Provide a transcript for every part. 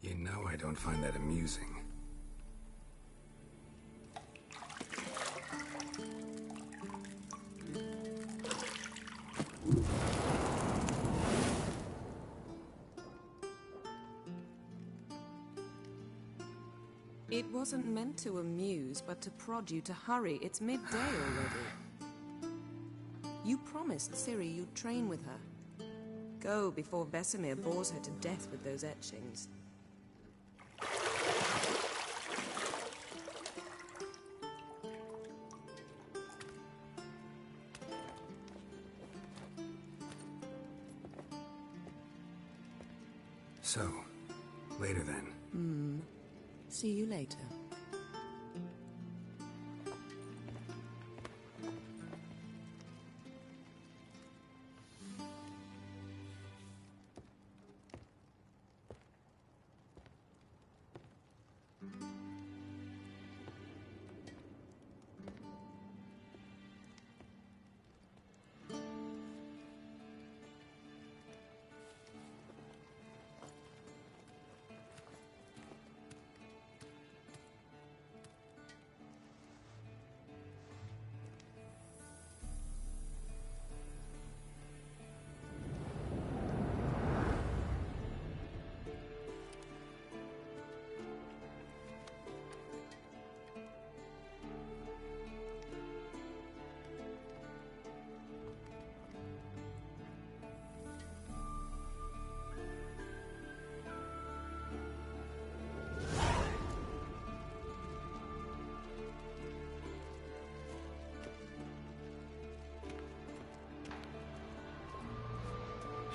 You know I don't find that amusing. It wasn't meant to amuse, but to prod you to hurry. It's midday already. You promised Ciri you'd train with her. Go before Vesemir bores her to death with those etchings. So, later then. See you later.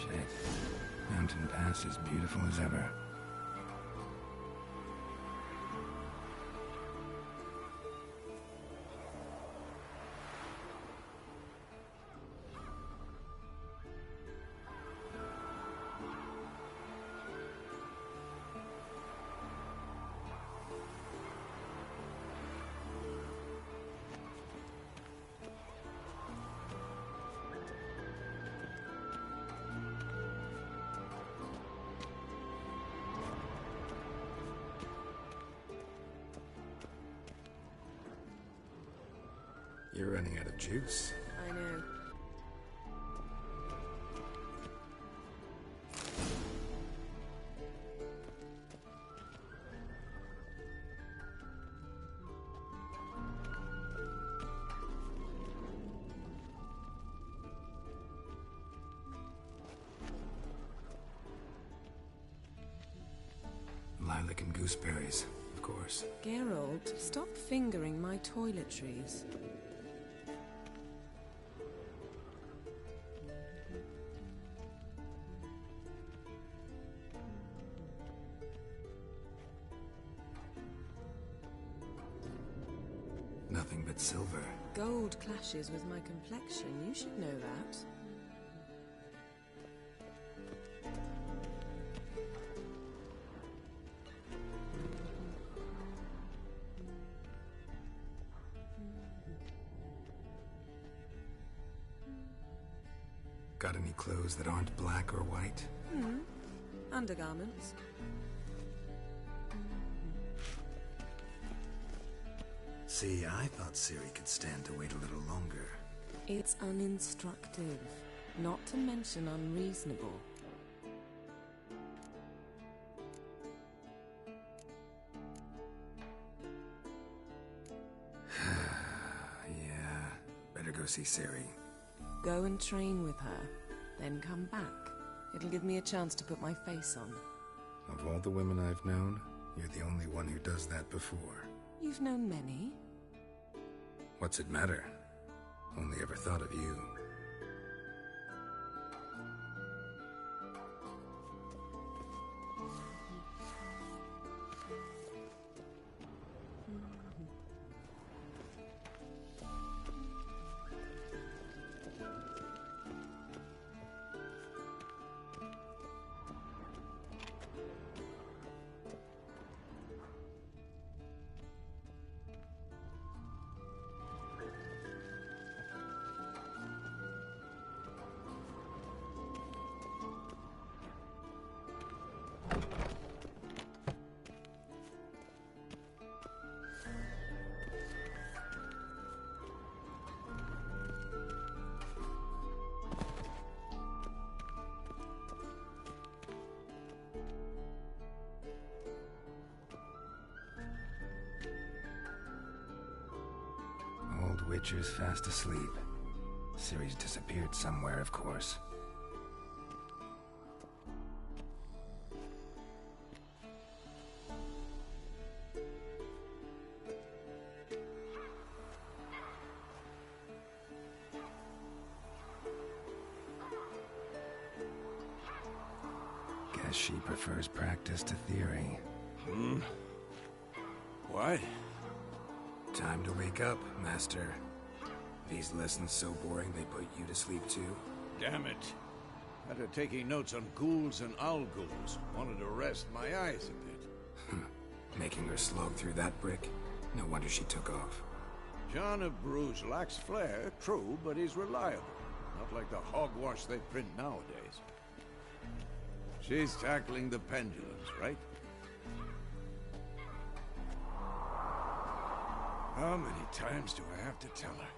Shit. Mountain Pass is beautiful as ever. You're running out of juice. I know. Lilac and gooseberries, of course. Geralt, stop fingering my toiletries. Nothing but silver. Gold clashes with my complexion. You should know that. Got any clothes that aren't black or white? Undergarments. See, I thought Ciri could stand to wait a little longer. It's uninstructive, not to mention unreasonable. Yeah, better go see Ciri. Go and train with her, then come back. It'll give me a chance to put my face on. Of all the women I've known, you're the only one who does that before. You've known many. What's it matter? Only ever thought of you. Witcher's fast asleep. Ciri's disappeared somewhere, of course. Guess she prefers practice to theory. What? Time to wake up, Master. These lessons so boring they put you to sleep too? Damn it. After taking notes on ghouls and owl-ghouls, wanted to rest my eyes a bit. Making her slog through that brick? No wonder she took off. John of Bruges lacks flair, true, but he's reliable. Not like the hogwash they print nowadays. She's tackling the pendulums, right? How many times do I have to tell her?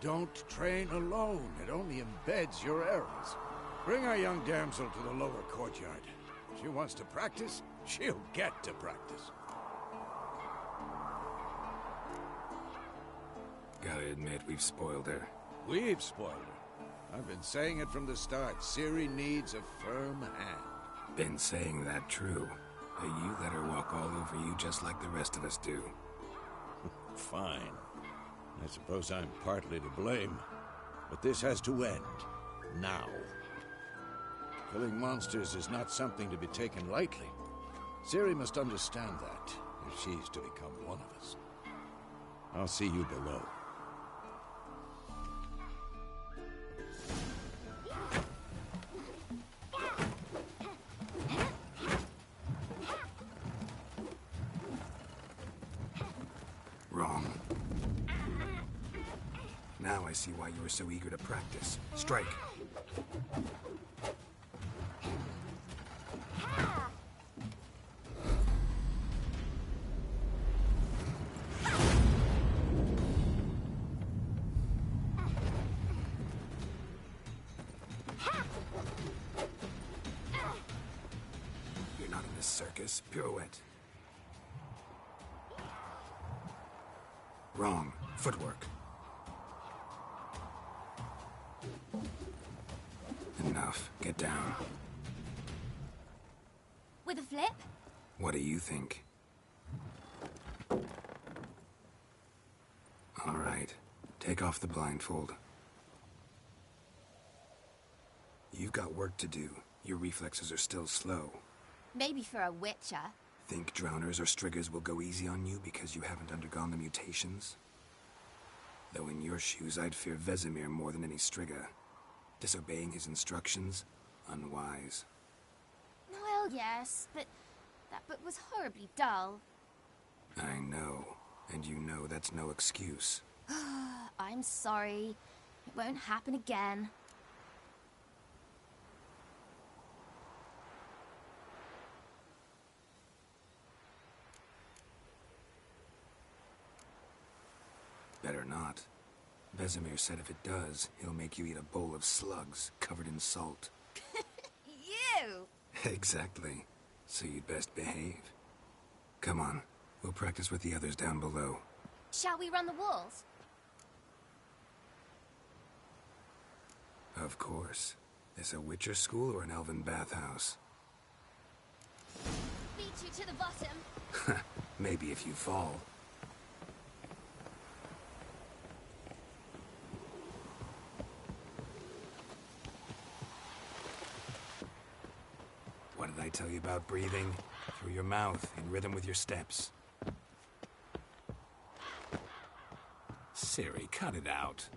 Don't train alone. It only embeds your errors. Bring our young damsel to the lower courtyard. If she wants to practice, she'll get to practice. Gotta admit, we've spoiled her. We've spoiled her. I've been saying it from the start. Ciri needs a firm hand. Been saying that true. But you let her walk all over you just like the rest of us do. Fine. I suppose I'm partly to blame. But this has to end. Now. Killing monsters is not something to be taken lightly. Ciri must understand that, if she's to become one of us. I'll see you below. Wrong. Now I see why you were so eager to practice. Strike. You're not in this circus. Pirouette. Wrong. Footwork. Enough. Get down. With a flip? What do you think? All right. Take off the blindfold. You've got work to do. Your reflexes are still slow. Maybe for a witcher. Think drowners or striggers will go easy on you because you haven't undergone the mutations? Though in your shoes, I'd fear Vesemir more than any strigger. Disobeying his instructions? Unwise. Well, yes, but that book was horribly dull. I know. And you know that's no excuse. I'm sorry. It won't happen again. Better not. Vesemir said if it does, he'll make you eat a bowl of slugs covered in salt. You! Exactly. So you'd best behave. Come on. We'll practice with the others down below. Shall we run the walls? Of course. This a Witcher school or an elven bathhouse? Beat you to the bottom. Maybe if you fall. What did I tell you about breathing? Through your mouth, in rhythm with your steps. Ciri, cut it out.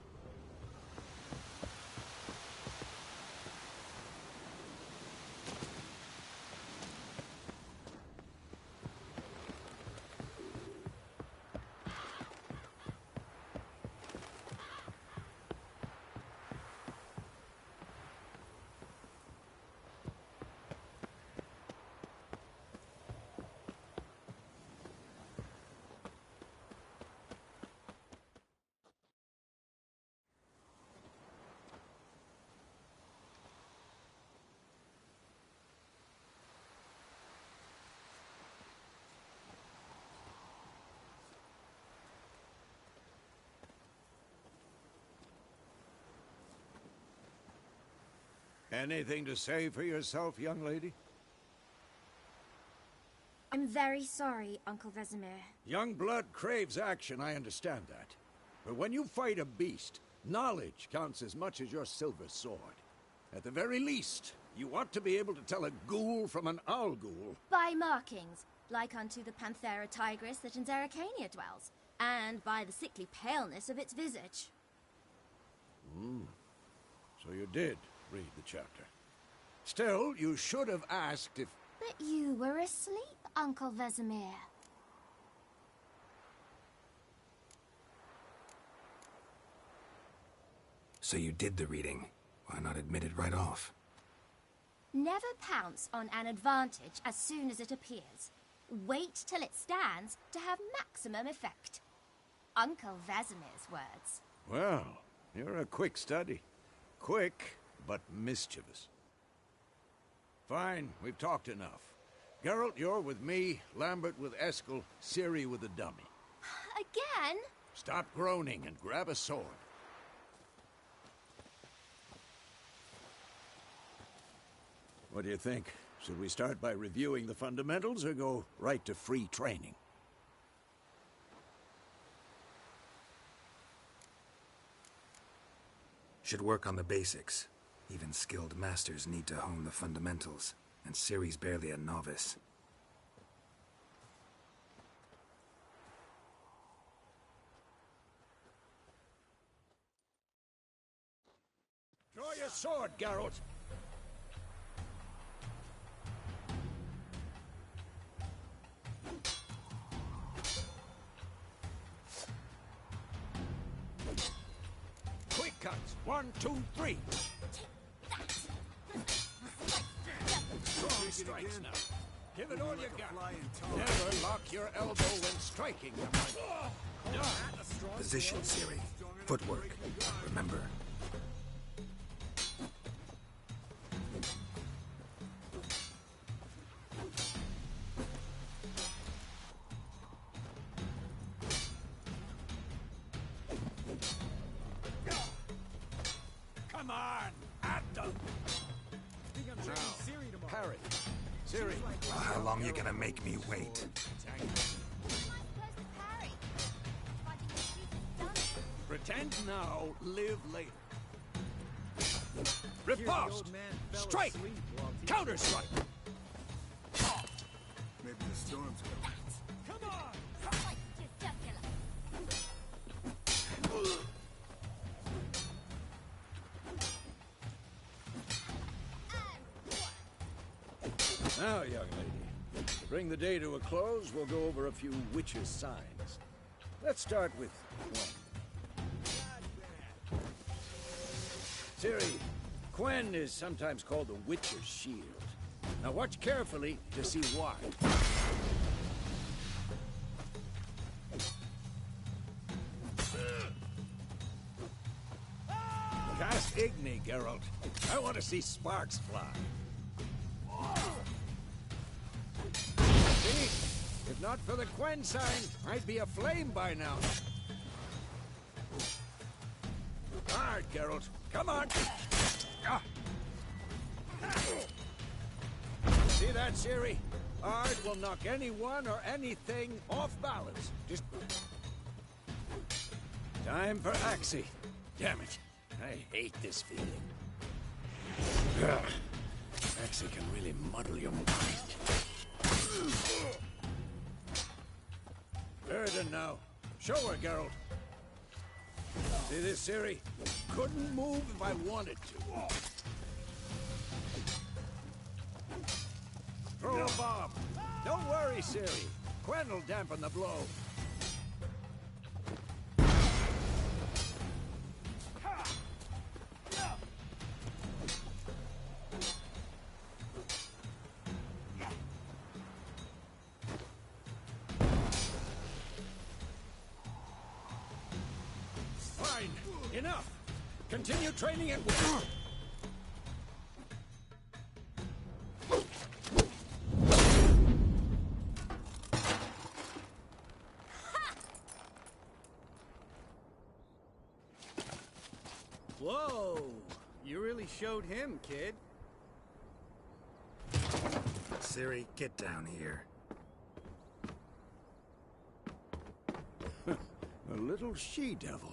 Anything to say for yourself, young lady? I'm very sorry, Uncle Vesemir. Young blood craves action, I understand that. But when you fight a beast, knowledge counts as much as your silver sword. At the very least, you ought to be able to tell a ghoul from an owl ghoul. By markings, like unto the Panthera tigris that in Zerrikania dwells, and by the sickly paleness of its visage. So you did read the chapter. Still, you should have asked if... But you were asleep, Uncle Vesemir. So you did the reading. Why not admit it right off? Never pounce on an advantage as soon as it appears. Wait till it stands to have maximum effect. Uncle Vesemir's words. Well, you're a quick study. Quick, but mischievous. Fine, we've talked enough. Geralt, you're with me, Lambert with Eskel, Ciri with the dummy. Again? Stop groaning and grab a sword. What do you think? Should we start by reviewing the fundamentals or go right to free training? Should work on the basics. Even skilled masters need to hone the fundamentals, and Ciri's barely a novice. Draw your sword, Geralt! Quick cuts! 1, 2, 3! Strong strikes now. Give it all you got. Never lock your elbow when striking them. Position, Ciri. Footwork. Remember. Come on! At them! Now, parry. Ciri. Well, how long you gonna make me wait? Pretend now, live later. Riposte! Strike! Counter-strike! Maybe the storm's coming. Come on! Now, young lady, to bring the day to a close, we'll go over a few witches' signs. Let's start with Quen. Ciri, Quen is sometimes called the Witcher's Shield. Now watch carefully to see why. Cast Igni, Geralt. I want to see sparks fly. See? If not for the Quen sign, I'd be aflame by now. Hard, Geralt. Come on. Ah. See that, Ciri? Ard will knock anyone or anything off balance. Just... Time for Axii. Damn it. I hate this feeling. Ugh. Axii can really muddle your mind. Burden now. Show her, Geralt. See this, Ciri? Couldn't move if I wanted to. Throw a bomb. Don't worry, Ciri. Quen will dampen the blow. Fine. Enough. Continue training at will. Whoa! You really showed him, kid. Ciri, get down here. A little she-devil.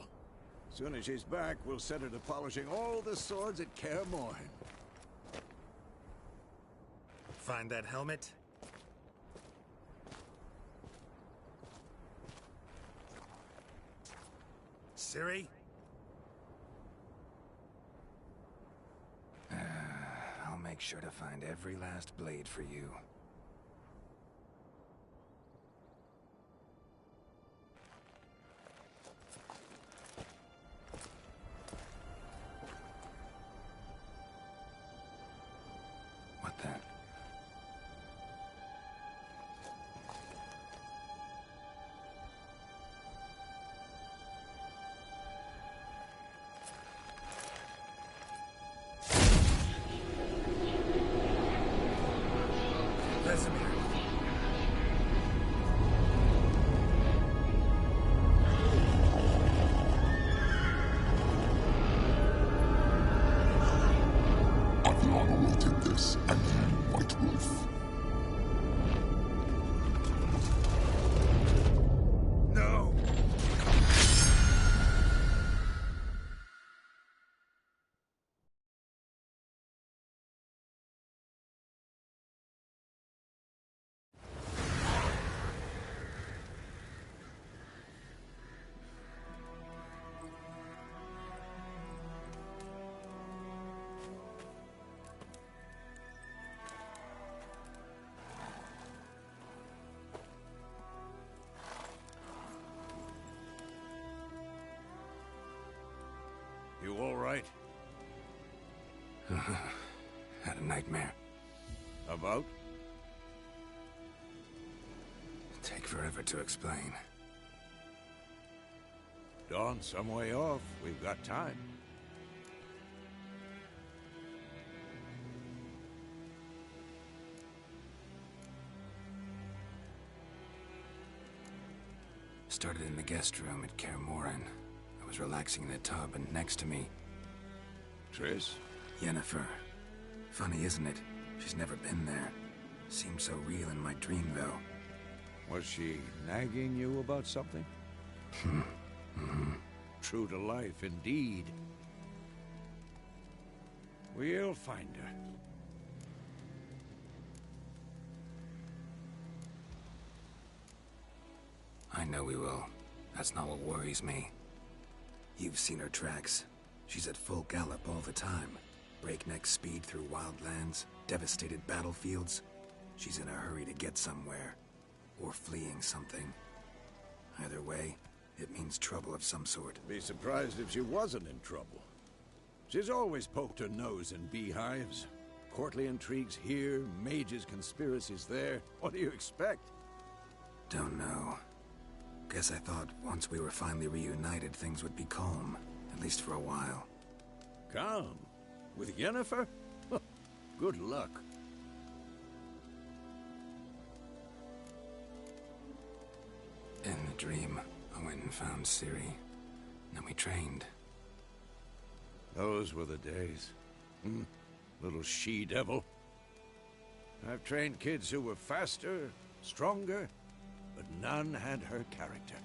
Soon as she's back, we'll set her to polishing all the swords at Kaer Morhen. Find that helmet? Ciri? I'll make sure to find every last blade for you. What then? Vesemir. Aviana will take this, and you, White Wolf. No! You all right? Had a nightmare. About? Take forever to explain. Dawn's some way off. We've got time. Started in the guest room at Kaer Morhen. I was relaxing in a tub, and next to me, Triss? Yennefer. Funny, isn't it? She's never been there. Seemed so real in my dream, though. Was she nagging you about something? True to life, indeed. We'll find her. I know we will. That's not what worries me. You've seen her tracks. She's at full gallop all the time. Breakneck speed through wildlands, devastated battlefields. She's in a hurry to get somewhere. Or fleeing something. Either way, it means trouble of some sort. Be surprised if she wasn't in trouble. She's always poked her nose in beehives. Courtly intrigues here, mages' conspiracies there. What do you expect? Don't know. Guess I thought once we were finally reunited, things would be calm. At least for a while. Calm? With Yennefer? Good luck. In the dream, I went and found Ciri. Then we trained. Those were the days. Little she-devil. I've trained kids who were faster, stronger, but none had her character.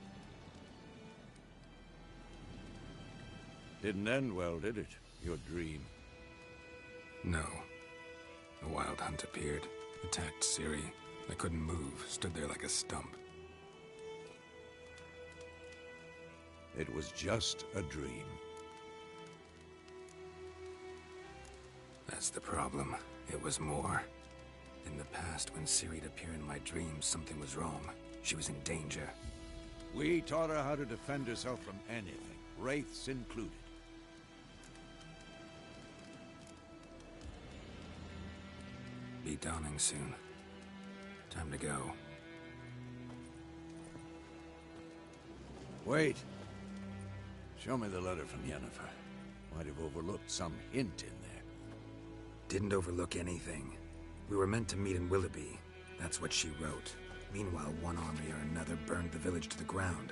Didn't end well, did it? Your dream? No. A wild hunt appeared, attacked Ciri. I couldn't move, stood there like a stump. It was just a dream. That's the problem. It was more. In the past, when Ciri'd appear in my dreams, something was wrong. She was in danger. We taught her how to defend herself from anything, wraiths included. Be dawning soon. Time to go. Wait. Show me the letter from Yennefer. Might have overlooked some hint in there. Didn't overlook anything. We were meant to meet in Willoughby. That's what she wrote. Meanwhile, one army or another burned the village to the ground.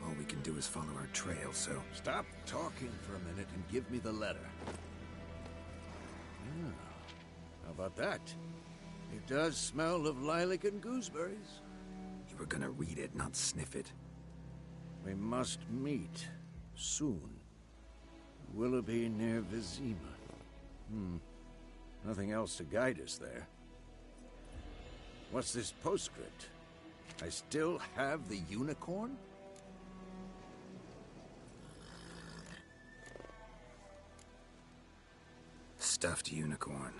All we can do is follow her trail, so... Stop talking for a minute and give me the letter. How about that? It does smell of lilac and gooseberries. You were gonna read it, not sniff it. We must meet soon. Willoughby near Vizima. Nothing else to guide us there. What's this postscript? I still have the unicorn? Stuffed unicorn.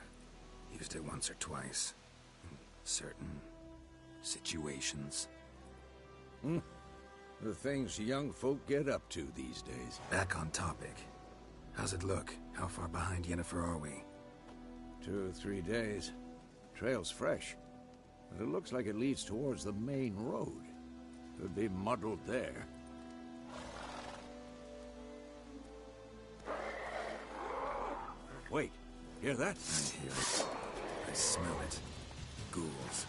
Used it once or twice. In certain situations. The things young folk get up to these days. Back on topic. How's it look? How far behind Yennefer are we? 2 or 3 days. Trail's fresh. But it looks like it leads towards the main road. Could be muddled there. Wait, hear that? I hear it. I smell it. Ghouls.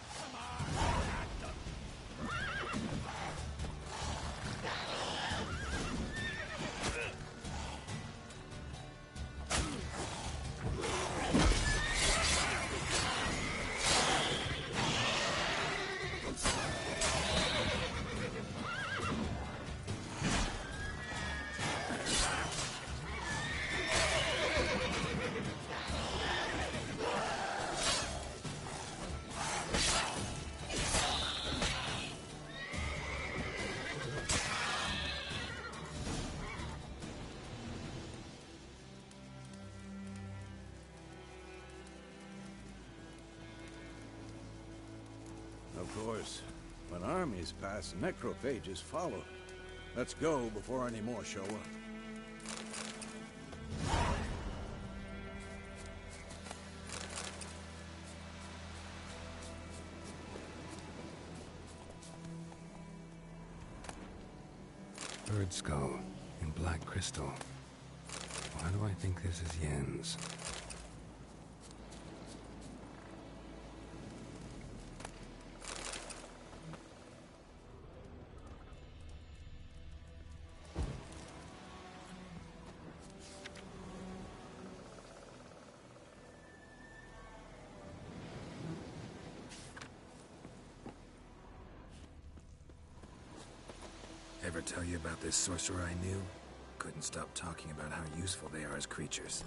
Of course, when armies pass, necrophages follow. Let's go before any more show up. Bird skull in black crystal. Why do I think this is Yen's? Ever tell you about this sorcerer I knew? Couldn't stop talking about how useful they are as creatures.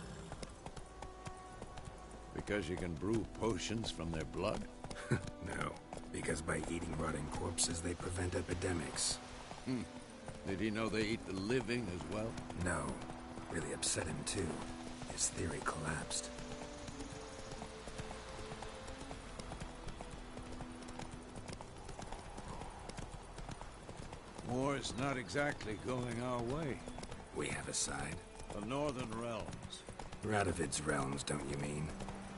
Because you can brew potions from their blood? No, because by eating rotting corpses, they prevent epidemics. Did he know they eat the living as well? No, really upset him too. His theory collapsed. War's not exactly going our way. We have a side. The Northern Realms. Radovid's realms, don't you mean?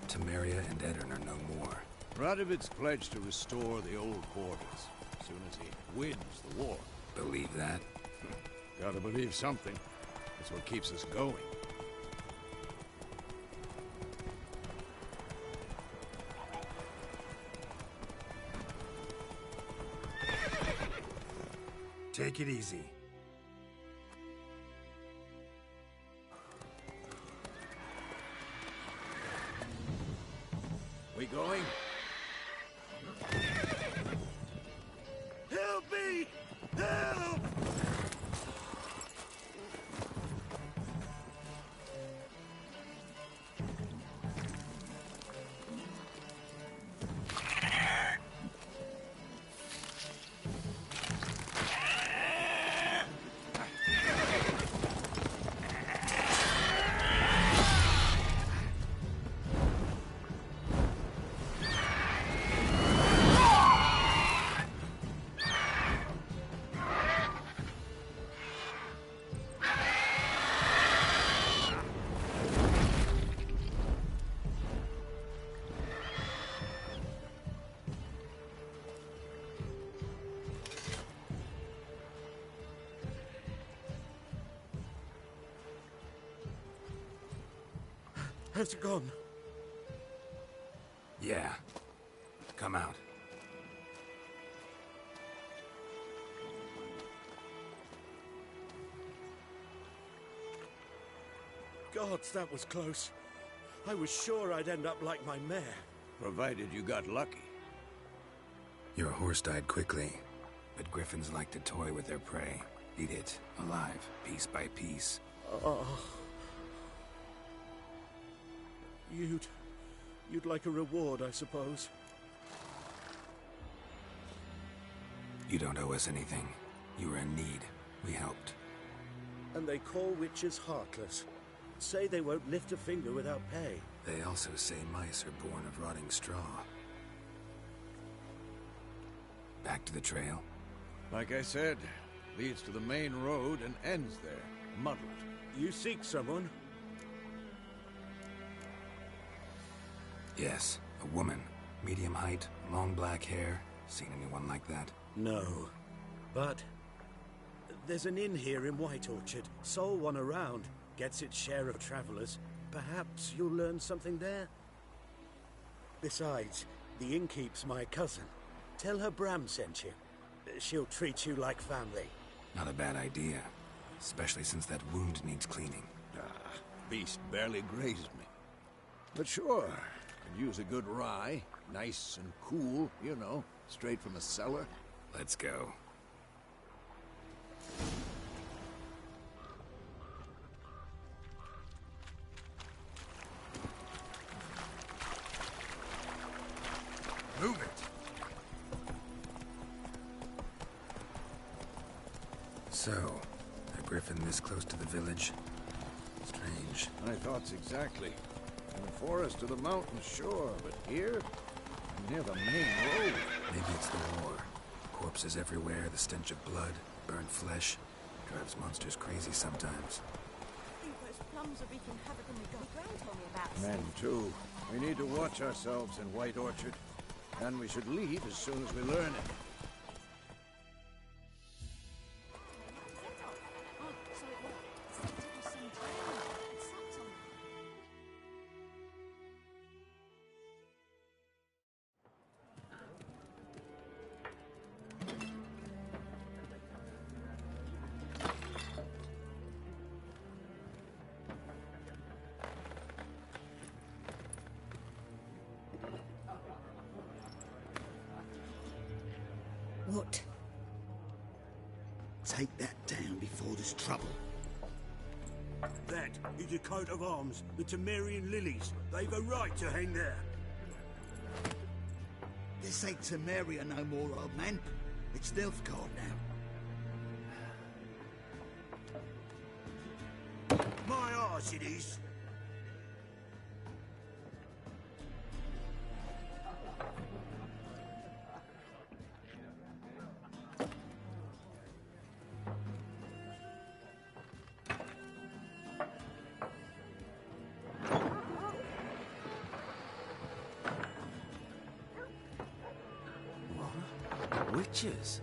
Temeria and Edirn are no more. Radovid's pledged to restore the old borders as soon as he wins the war. Believe that? Gotta believe something. That's what keeps us going. Take it easy. We going? Help me! Help! Has it gone? Yeah. Come out. Gods, that was close. I was sure I'd end up like my mare. Provided you got lucky. Your horse died quickly, but griffins like to toy with their prey. Eat it, alive, piece by piece. Oh. You'd like a reward, I suppose. You don't owe us anything. You were in need. We helped. And they call witches heartless. Say they won't lift a finger without pay. They also say mice are born of rotting straw. Back to the trail? Like I said, leads to the main road and ends there, muddled. You seek someone? Yes, a woman. Medium height, long black hair. Seen anyone like that? No. But there's an inn here in White Orchard. Sole one around. Gets its share of travelers. Perhaps you'll learn something there? Besides, the innkeep's my cousin. Tell her Bram sent you. She'll treat you like family. Not a bad idea. Especially since that wound needs cleaning. Beast barely grazed me. But sure, could use a good rye. Nice and cool, you know, straight from a cellar. Let's go. Move it! So, a griffin this close to the village? Strange. My thoughts exactly. In the forest or the mountains, sure, but here? Near the main road. Maybe it's the war. Corpses everywhere, the stench of blood, burnt flesh. Drives monsters crazy sometimes. I think those plums are wreaking havoc on the ground told me about. Men, too. We need to watch ourselves in White Orchard. And we should leave as soon as we learn it. What? Take that down before there's trouble. That is a coat of arms, the Temerian lilies. They've a right to hang there. This ain't Temeria no more, old man. It's Nilfgaard now. My arse it is. Witches?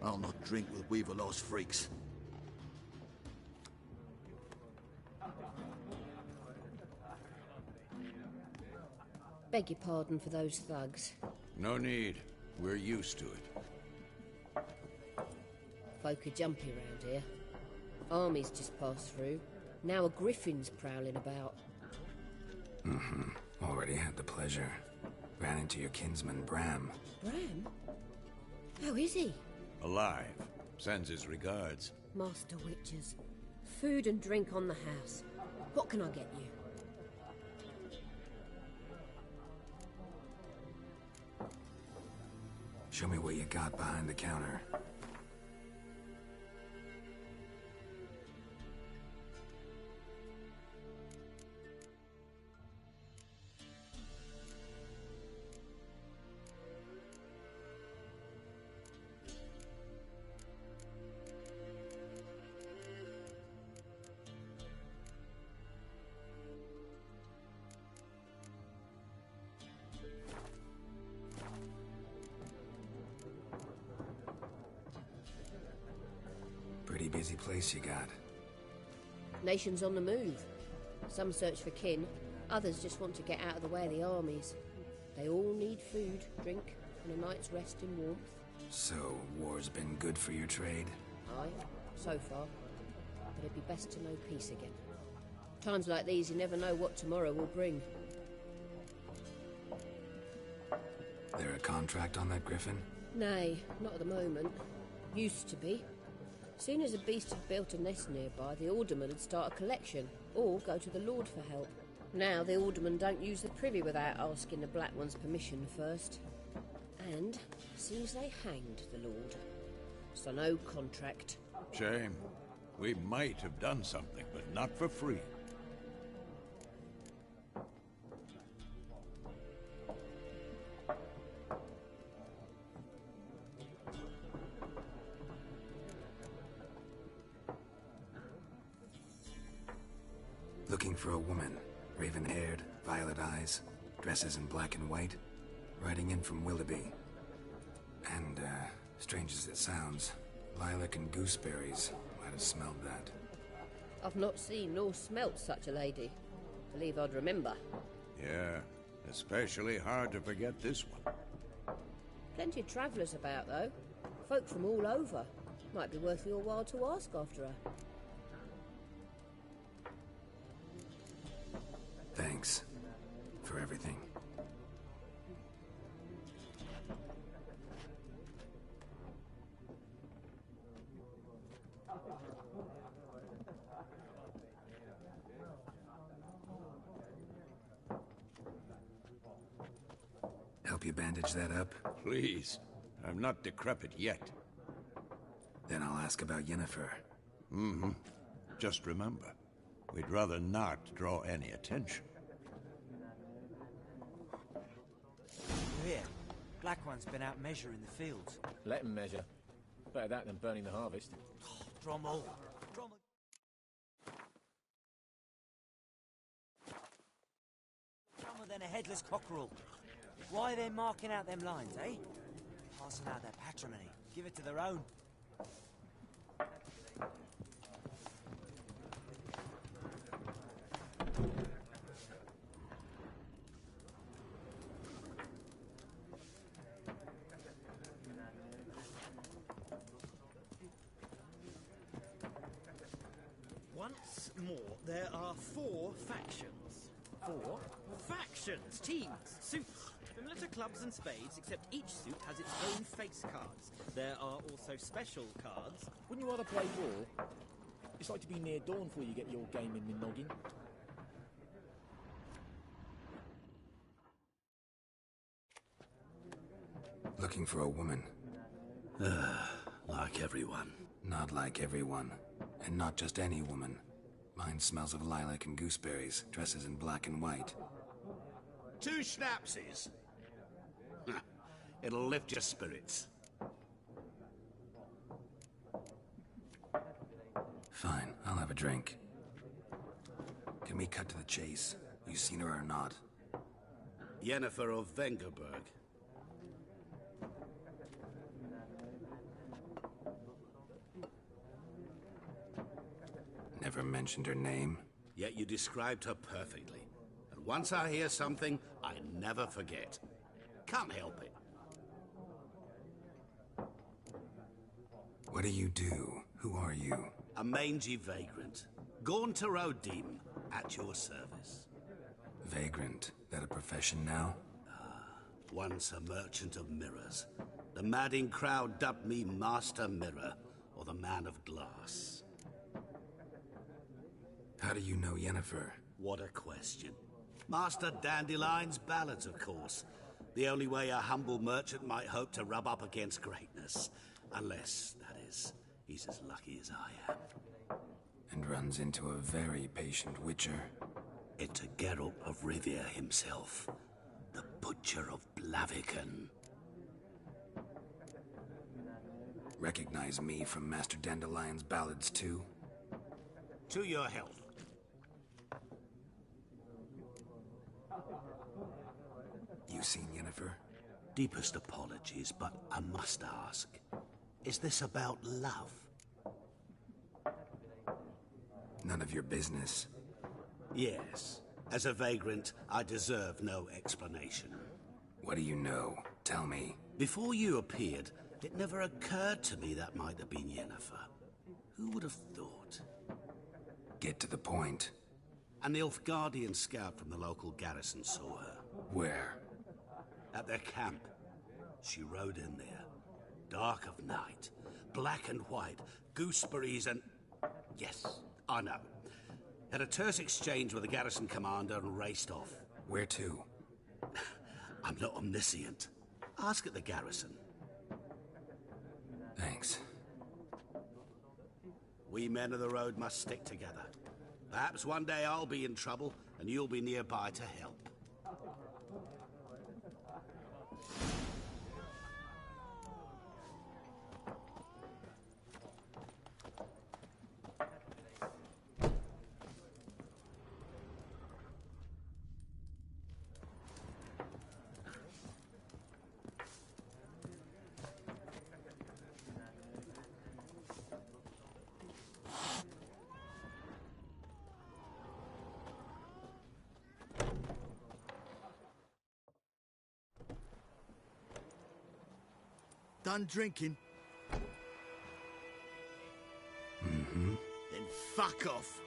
I'll not drink with Weaverlost freaks. Beg your pardon for those thugs. No need. We're used to it. Folk are jumpy around here. Armies just passed through. Now a griffin's prowling about. Already had the pleasure. Ran into your kinsman, Bram. Bram? How is he? Alive. Sends his regards. Master Witches. Food and drink on the house. What can I get you? Show me what you got behind the counter. Pretty busy place you got. Nations on the move. Some search for kin, others just want to get out of the way of the armies. They all need food, drink, and a night's rest in warmth. So, war's been good for your trade? Aye, so far. But it'd be best to know peace again. Times like these, you never know what tomorrow will bring. There a contract on that griffin? Nay, not at the moment. Used to be. Soon as a beast had built a nest nearby, the alderman would start a collection, or go to the Lord for help. Now the aldermen don't use the privy without asking the Black One's permission first. And seems they hanged the Lord. So no contract. Shame. We might have done something, but not for free. Looking for a woman. Raven-haired, violet eyes, dresses in black and white. Riding in from Willoughby. And, strange as it sounds, lilac and gooseberries might have smelled that. I've not seen nor smelt such a lady. Believe I'd remember. Yeah, especially hard to forget this one. Plenty of travellers about, though. Folk from all over. Might be worth your while to ask after her. Thanks for everything. Help you bandage that up? Please. I'm not decrepit yet. Then I'll ask about Yennefer. Mm-hmm. Just remember, we'd rather not draw any attention. Here, Black One's been out measuring the fields. Let him measure. Better that than burning the harvest. Oh, Drommel. Drummer than a headless cockerel. Why are they marking out them lines, eh? Passing out their patrimony. Give it to their own. Once more, there are 4 factions. 4 factions, teams, suits. Similar to clubs and spades, except each suit has its own face cards. There are also special cards. Wouldn't you rather play war? It's like to be near dawn before you get your game in the noggin. Looking for a woman. Like everyone. Not like everyone. And not just any woman. Mine smells of lilac and gooseberries, dresses in black and white. 2 schnapsies. It'll lift your spirits. Fine, I'll have a drink. Can we cut to the chase? You seen her or not? Yennefer of Vengerberg. Never mentioned her name. Yet you described her perfectly. And once I hear something, I never forget. Can't help it. What do you do? Who are you? A mangy vagrant. Gaunter O'Deem, at your service. Vagrant? That a profession now? Once a merchant of mirrors. The madding crowd dubbed me Master Mirror, or the Man of Glass. How do you know Yennefer? What a question. Master Dandelion's ballads, of course. The only way a humble merchant might hope to rub up against greatness. Unless, that is, he's as lucky as I am. And runs into a very patient witcher. Into Geralt of Rivia himself. The Butcher of Blaviken. Recognize me from Master Dandelion's ballads too? To your health. You seen Yennefer? Deepest apologies, but I must ask. Is this about love? None of your business. Yes. As a vagrant, I deserve no explanation. What do you know? Tell me. Before you appeared, it never occurred to me that might have been Yennefer. Who would have thought? Get to the point. A Nilfgaardian scout from the local garrison saw her. Where? At their camp. She rode in there. Dark of night. Black and white. Gooseberries and... Yes, I know. Had a terse exchange with the garrison commander and raced off. Where to? I'm not omniscient. Ask at the garrison. Thanks. We men of the road must stick together. Perhaps one day I'll be in trouble and you'll be nearby to help. Done drinking? Mm-hmm. Then fuck off.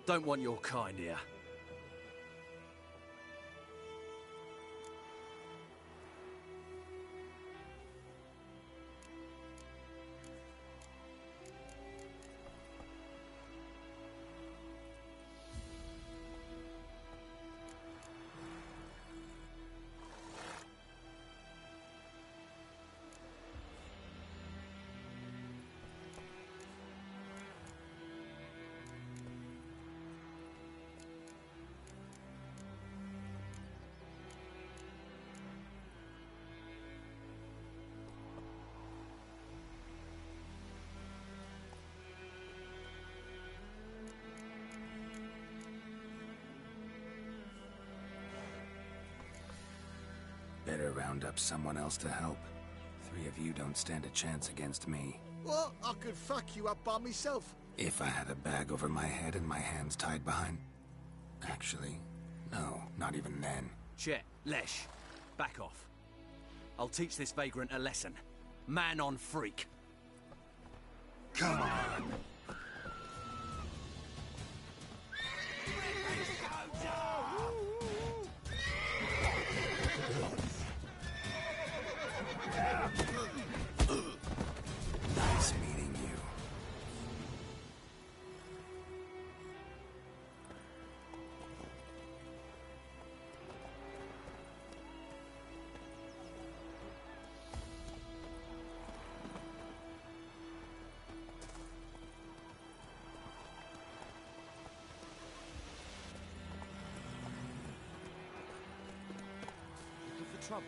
Don't want your kind here. Better round up someone else to help. 3 of you don't stand a chance against me. What? I could fuck you up by myself. If I had a bag over my head and my hands tied behind... Actually, no, not even then. Chet, Lesh, back off. I'll teach this vagrant a lesson. Man on freak. Come on! Nice meeting you. Looking for trouble?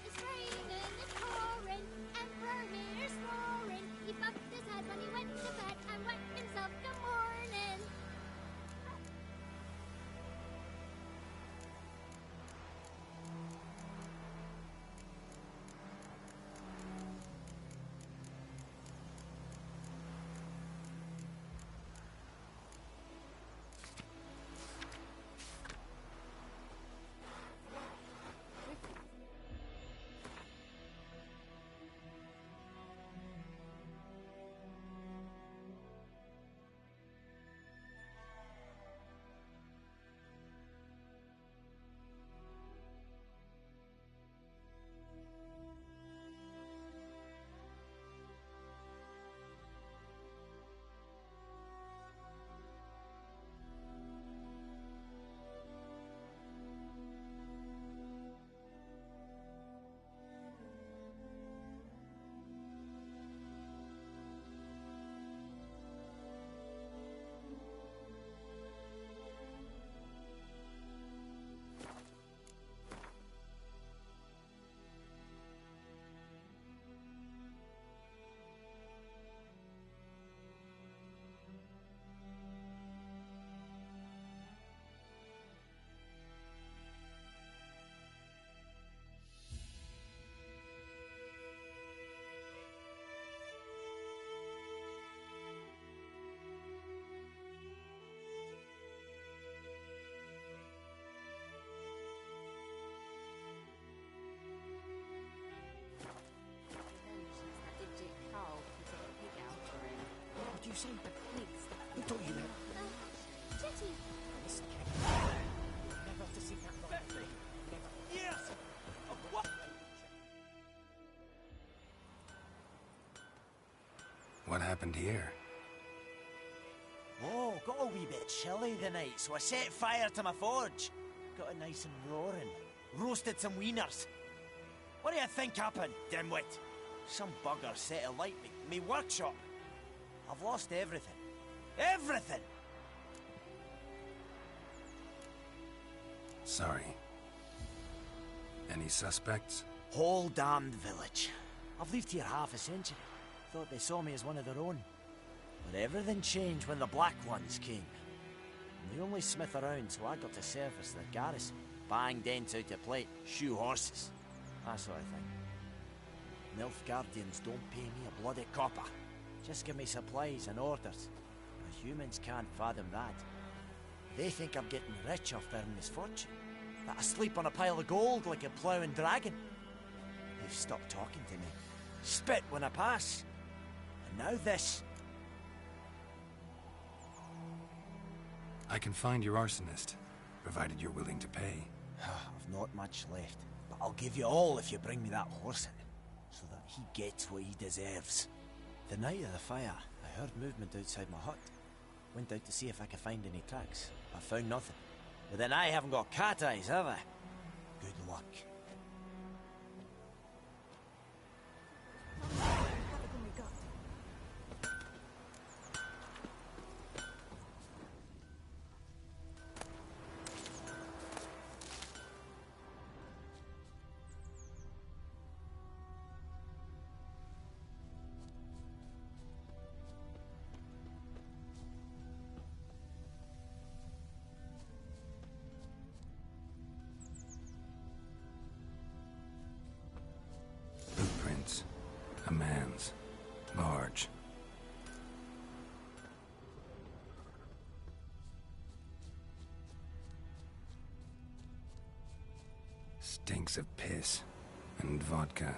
It's raining, it's pouring, and Vermeer's roaring. He bumped his head when he went to bed and wet himself till morning. You say the pigs. Who told you that? Jetty. Listen, Captain. Never to see that right. Never. Yes! What? What happened here? Oh, got a wee bit chilly the night, so I set fire to my forge. Got it nice and roaring. Roasted some wieners. What do you think happened, dimwit? Some bugger set alight me workshop. I've lost everything. Everything! Sorry. Any suspects? Whole damned village. I've lived here half a century. Thought they saw me as one of their own. But everything changed when the Black Ones came. I'm the only smith around, so I got to service the garrison. Bang dents out of plate, shoe horses. That sort of thing. Nilfgaardians don't pay me a bloody copper. Just give me supplies and orders. The humans can't fathom that. They think I'm getting rich off their misfortune. That I sleep on a pile of gold like a ploughing dragon. They've stopped talking to me. Spit when I pass. And now this. I can find your arsonist, provided you're willing to pay. I've not much left, but I'll give you all if you bring me that horse in, so that he gets what he deserves. The night of the fire, I heard movement outside my hut. Went out to see if I could find any tracks. I found nothing. But then I haven't got cat eyes, have I? Good luck. Haven't we got? Blueprints. A man's. Large. Stinks of piss and vodka.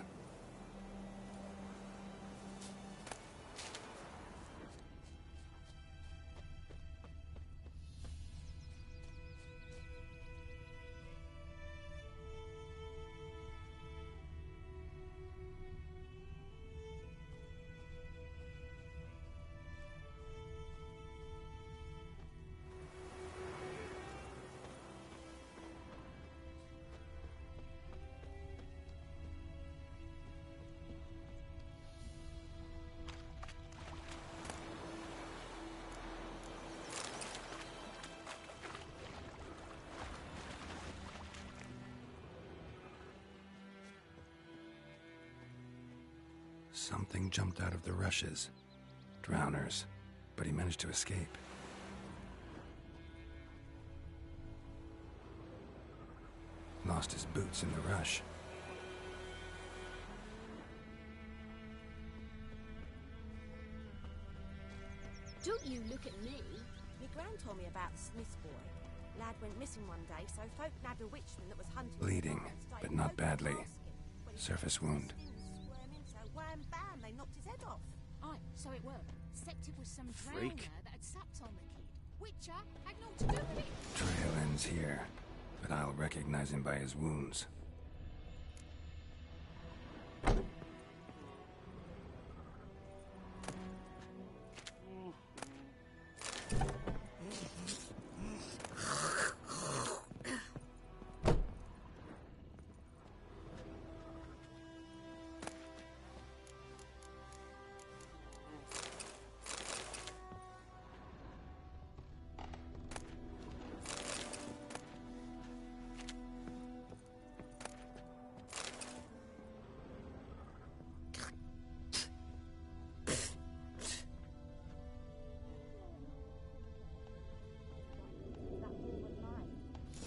Something jumped out of the rushes. Drowners. But he managed to escape. Lost his boots in the rush. Don't you look at me. My gran told me about the Smith's boy. Lad went missing one day, so folk nabbed a witchman that was hunting. Bleeding, but not badly. Surface wound. So wham bam, they knocked his head off. Aye, so it were. Except it was some Freak. drowner that had sapped on the kid. Witcher had naught to do with it. Trail ends here, but I'll recognize him by his wounds.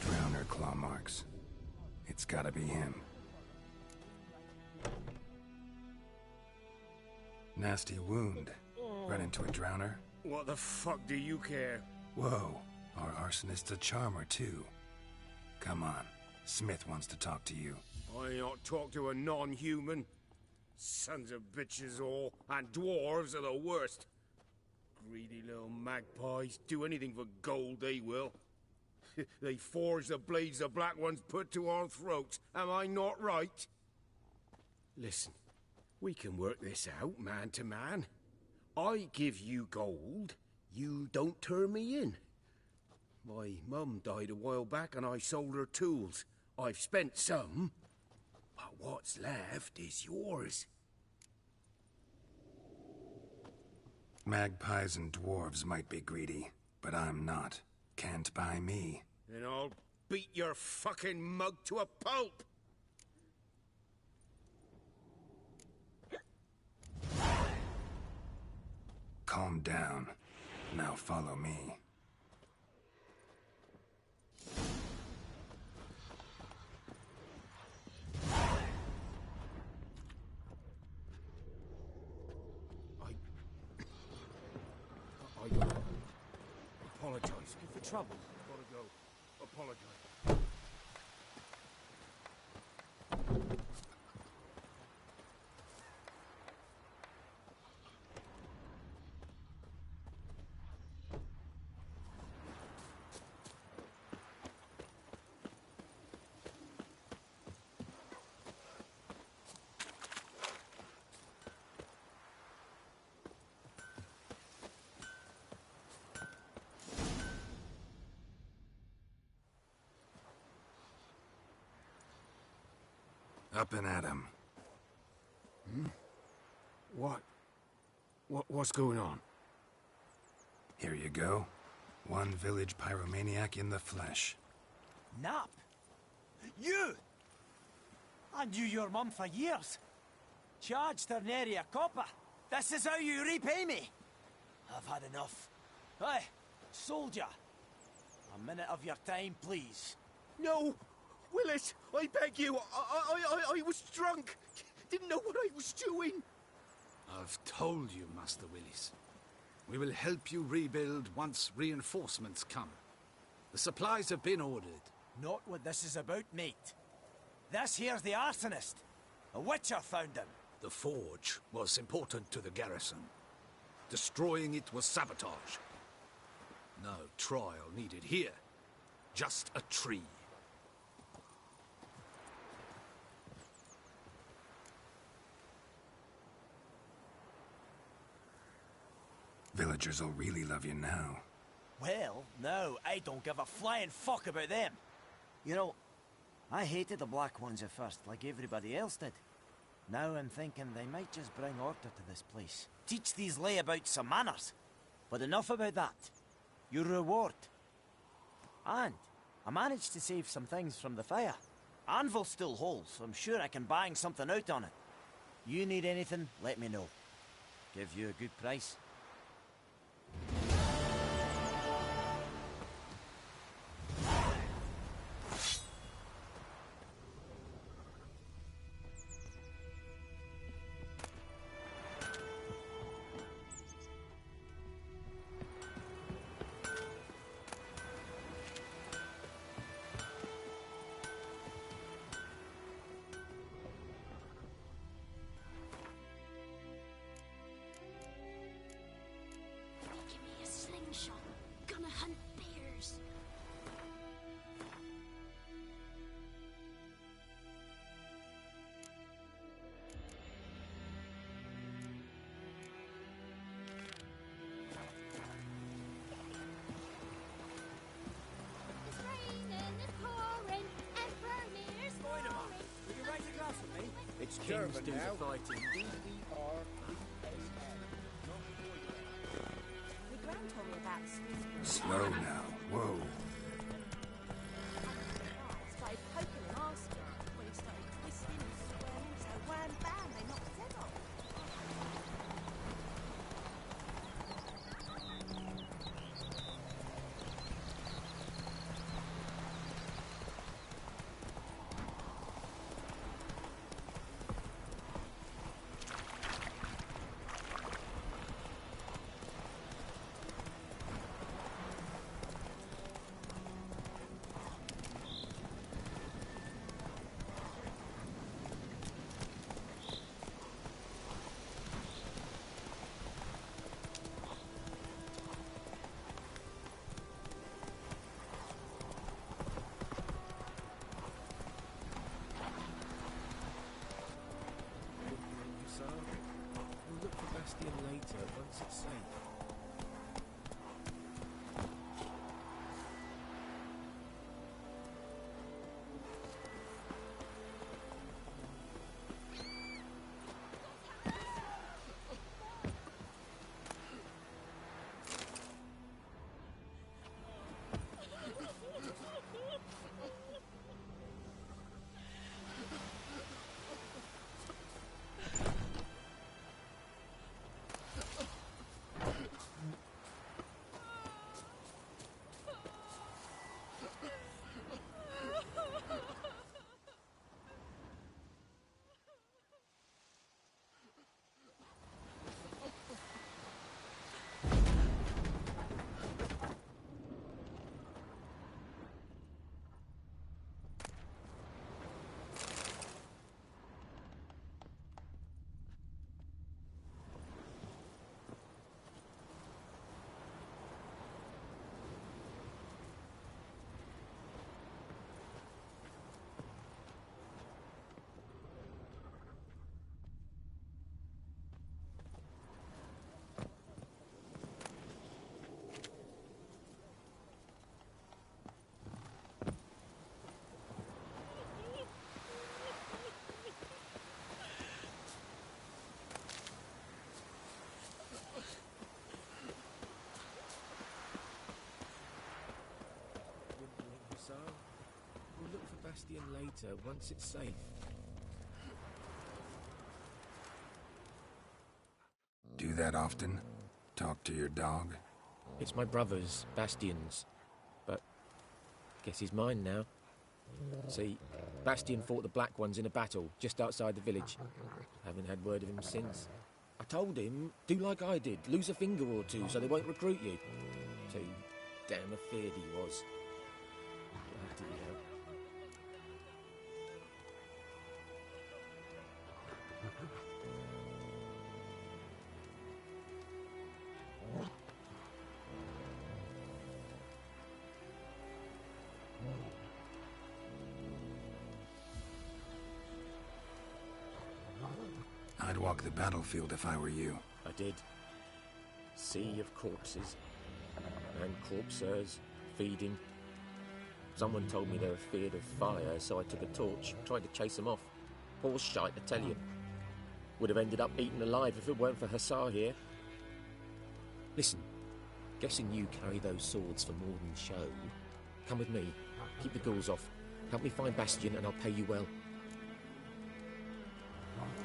Drowner claw marks. It's gotta be him. Nasty wound. Run into a drowner? What the fuck do you care? Whoa, our arsonist's a charmer too. Come on, Smith wants to talk to you. I not talk to a non-human. Sons of bitches all, and dwarves are the worst. Greedy little magpies. Do anything for gold, they will. They forge the blades the Black Ones put to our throats. Am I not right? Listen, we can work this out, man to man. I give you gold, you don't turn me in. My mum died a while back and I sold her tools. I've spent some, but what's left is yours. Magpies and dwarves might be greedy, but I'm not. Can't buy me. Then I'll beat your fucking mug to a pulp! Calm down. Now follow me. I gotta apologize. For trouble. Gotta go. Apologize. Up and at 'em. What's going on? Here you go. One village pyromaniac in the flesh. Nap? You! I knew your mum for years. Charged her nary a copper. This is how you repay me. I've had enough. Hey, soldier. A minute of your time, please. No! Willis, I beg you. I was drunk. Didn't know what I was doing. I've told you, Master Willis. We will help you rebuild once reinforcements come. The supplies have been ordered. Not what this is about, mate. This here's the arsonist. A witcher found him. The forge was important to the garrison. Destroying it was sabotage. No trial needed here. Just a tree. Villagers will really love you now. Well, no, I don't give a flying fuck about them. You know, I hated the Black Ones at first, like everybody else did. Now I'm thinking they might just bring order to this place. Teach these layabouts some manners. But enough about that. Your reward. And I managed to save some things from the fire. Anvil still holds, so I'm sure I can bang something out on it. You need anything, let me know. Give you a good price. Give me a slingshot. Gonna hunt bears. It's raining, it's pouring, and Vermeer's pouring. Will you raise a glass with me? It's Kings German do now. the fighting. My gran told me about the Swiss boy. Slow now. Whoa. Started poking and asking when he started twisting and squirming, so wham bam, they knocked his head off. Bastion later once it's safe. We'll look for Bastion later, once it's safe. Do that often? Talk to your dog? It's my brother's, Bastion's. But guess he's mine now. See, Bastion fought the Black Ones in a battle just outside the village. Haven't had word of him since. I told him, do like I did, lose a finger or two so they won't recruit you. Too damn afeard he was. Bloody hell. I'd walk the battlefield if I were you. I did. Sea of corpses. And corpsers, feeding. Someone told me they were feared of fire, so I took a torch, tried to chase them off. Horse shite, I tell you. Would have ended up eaten alive if it weren't for Hussar here. Listen, guessing you carry those swords for more than show. Come with me, keep the ghouls off. Help me find Bastion and I'll pay you well.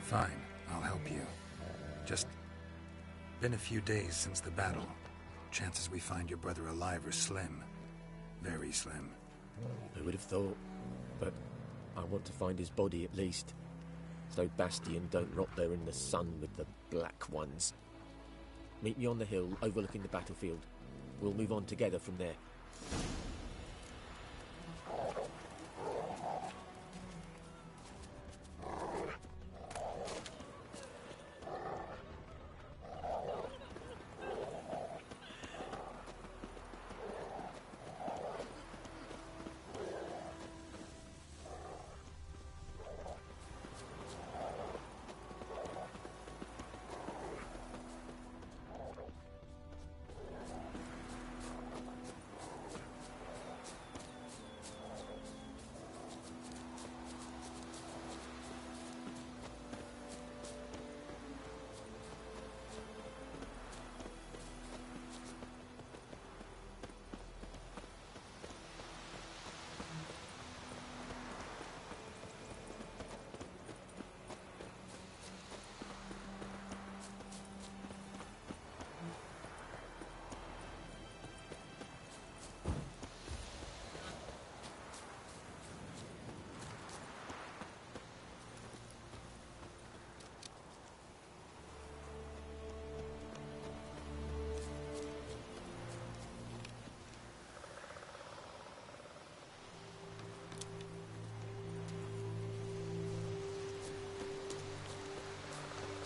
Fine, I'll help you. Just been a few days since the battle. Chances we find your brother alive are slim. Very slim. I would have thought, but I want to find his body at least. So Bastion don't rot there in the sun with the Black Ones. Meet me on the hill overlooking the battlefield. We'll move on together from there.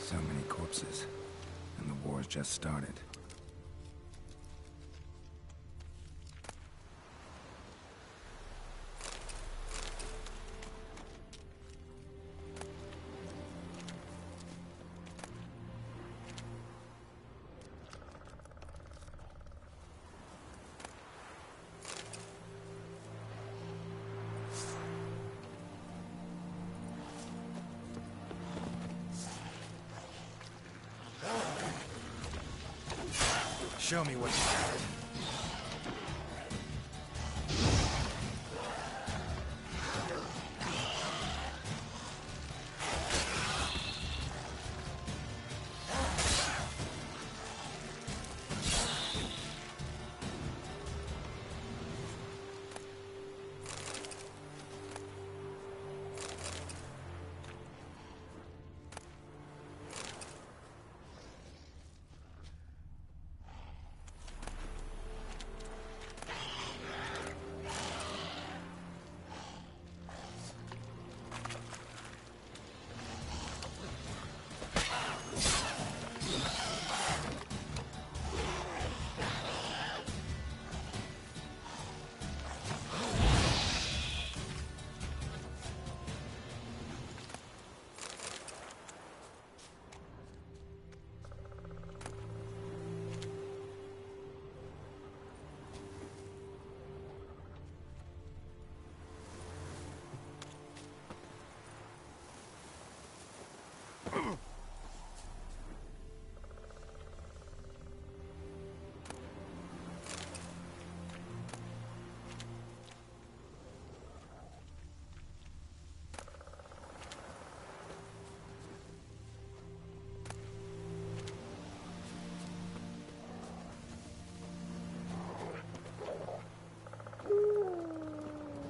So many corpses, and the war's just started. Show me what you got.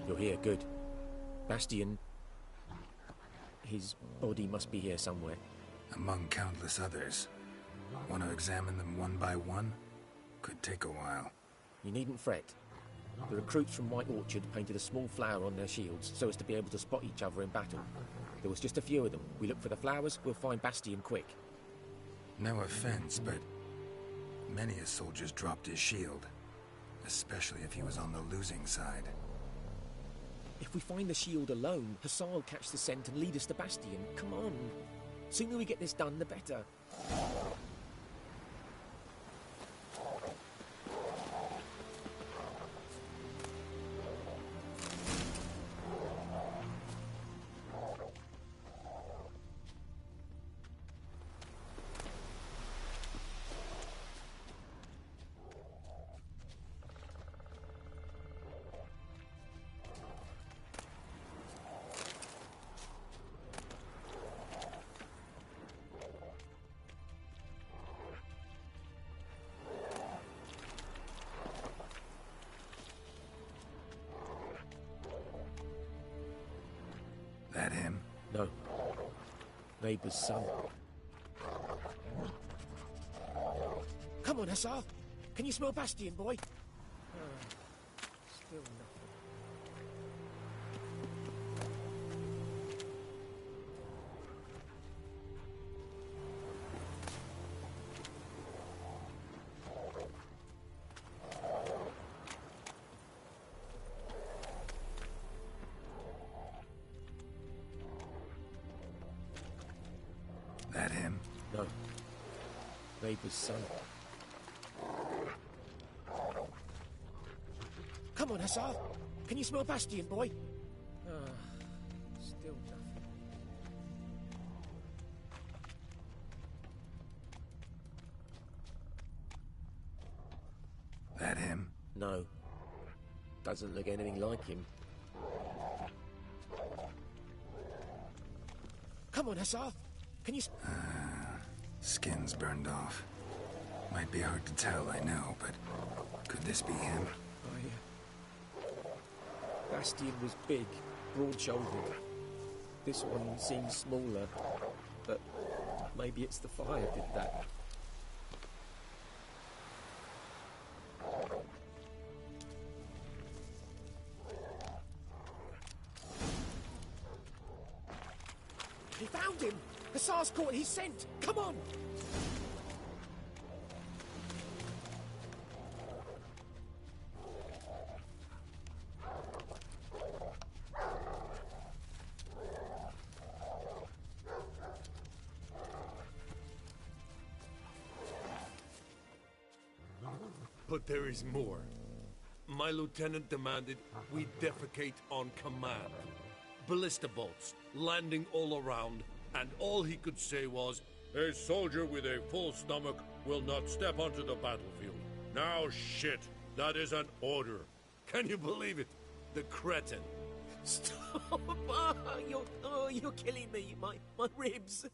You're here, good. Bastion... His body must be here somewhere. Among countless others. Want to examine them one by one? Could take a while. You needn't fret. The recruits from White Orchard painted a small flower on their shields so as to be able to spot each other in battle. There was just a few of them. We look for the flowers, we'll find Bastion quick. No offense, but many a soldier's dropped his shield. Especially if he was on the losing side. If we find the shield alone, Hussar will catch the scent and lead us to Bastion. Come on. Sooner we get this done, the better. That him? No. Neighbour's son. Come on, Hussar. Can you smell Bastion, boy? Still nothing. That him? No. Neighbour's son. Come on, Hussar. Can you smell Bastion, boy? Still nothing. That him? No. Doesn't look anything like him. Come on, Hussar. Can you... Skin's burned off. Might be hard to tell, I know, but could this be him? Bastion was big, broad-shouldered. This one seems smaller, but maybe it's the fire did that. He found him! Hussar's caught his scent! Come on! But there is more. My lieutenant demanded we defecate on command. Ballista bolts, landing all around, and all he could say was, "A soldier with a full stomach will not step onto the battlefield." Now shit, that is an order. Can you believe it? The cretin. Stop! You're killing me. My ribs.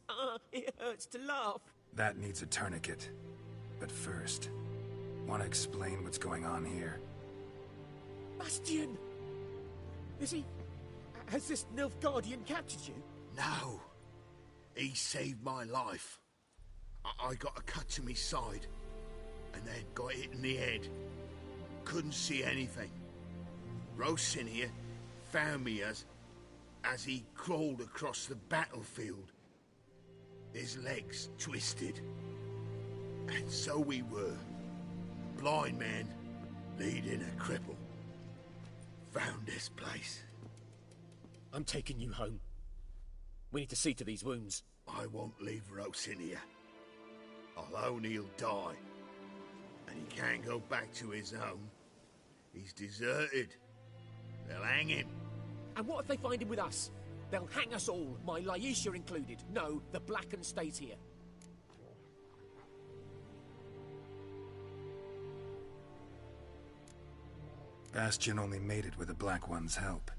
It hurts to laugh. That needs a tourniquet. But first, want to explain what's going on here? Bastian! Has this Nilfgaardian captured you? No. He saved my life. I got a cut to me side, and then got hit in the head. Couldn't see anything. Rosinia found me as he crawled across the battlefield. His legs twisted. And so we were. Blind man leading a cripple. Found this place. I'm taking you home. We need to see to these wounds. I won't leave Rosinia. Alone he'll die. And he can't go back to his home. He's deserted. They'll hang him. And what if they find him with us? They'll hang us all, my Laisha included. No, the Blacken stays here. Bastian only made it with the Black One's help.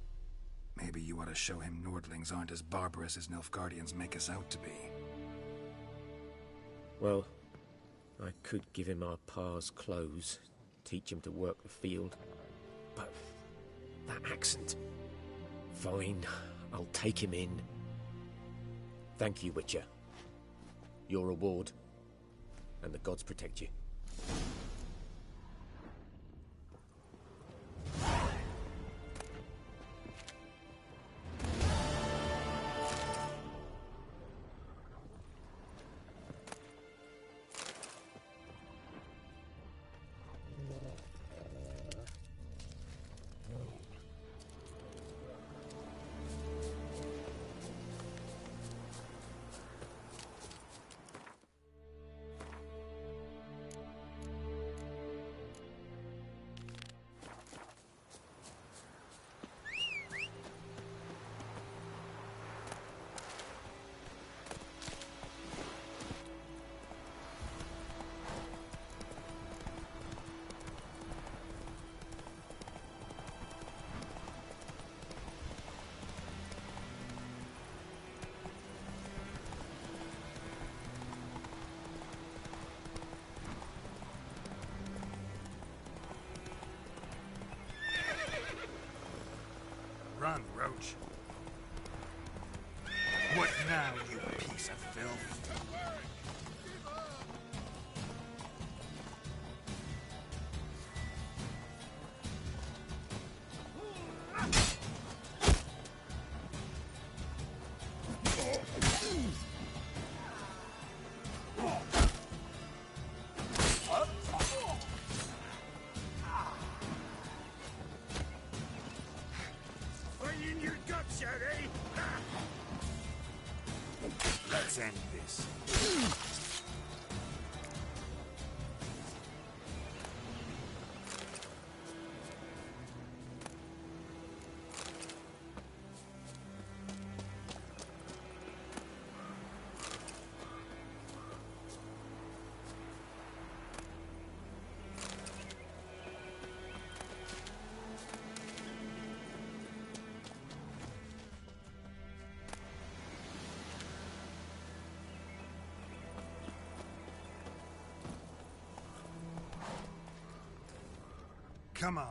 Maybe you ought to show him Nordlings aren't as barbarous as Nilfgaardians make us out to be. Well, I could give him our pa's clothes, teach him to work the field. But that accent... Fine, I'll take him in. Thank you, Witcher. Your reward. And the gods protect you. Run, Roach. What now, you piece of filth? Let's end this. Come on.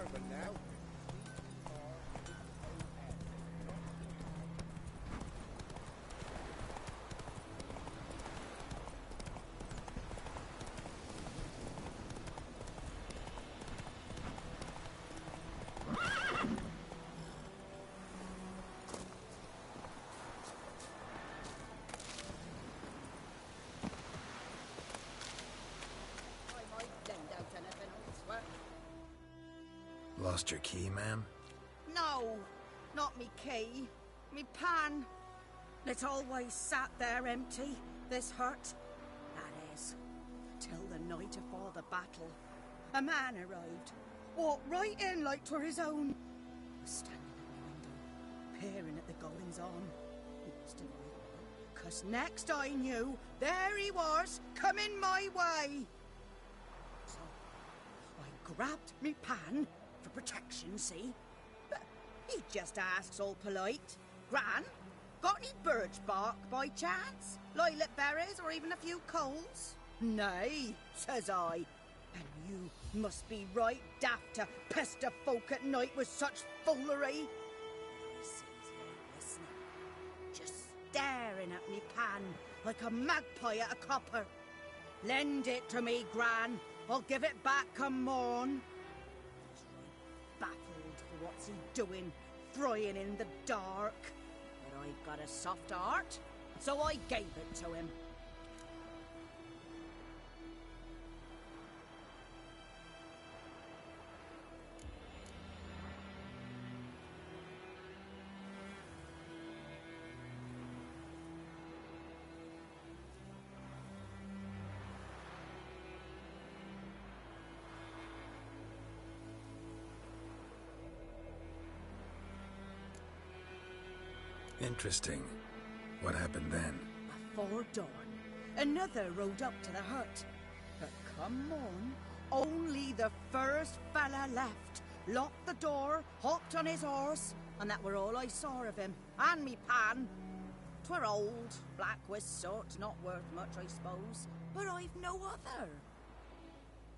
happen now. Lost your key, ma'am? No, not me key. Me pan. It's always sat there empty, this hut. That is, till the night afore the battle. A man arrived, walked right in like 'twere his own. Was standing at my window, peering at the goings-on. He was delighted, 'cause next I knew, there he was, coming my way. So, I grabbed me pan, for protection, see? But he just asks all polite, Gran, got any birch bark by chance? Lilac berries or even a few coals? Nay, says I. And you must be right daft to pester folk at night with such foolery. I sees him listening, just staring at me pan like a magpie at a copper. Lend it to me, Gran. I'll give it back come morn. Baffled for what's he doing, frying in the dark. But I've got a soft heart, so I gave it to him. Interesting. What happened then? Afore dawn, another rode up to the hut. But come on, only the first fella left. Locked the door, hopped on his horse, and that were all I saw of him. And me pan. 'Twere old, black with soot, not worth much, I suppose. But I've no other.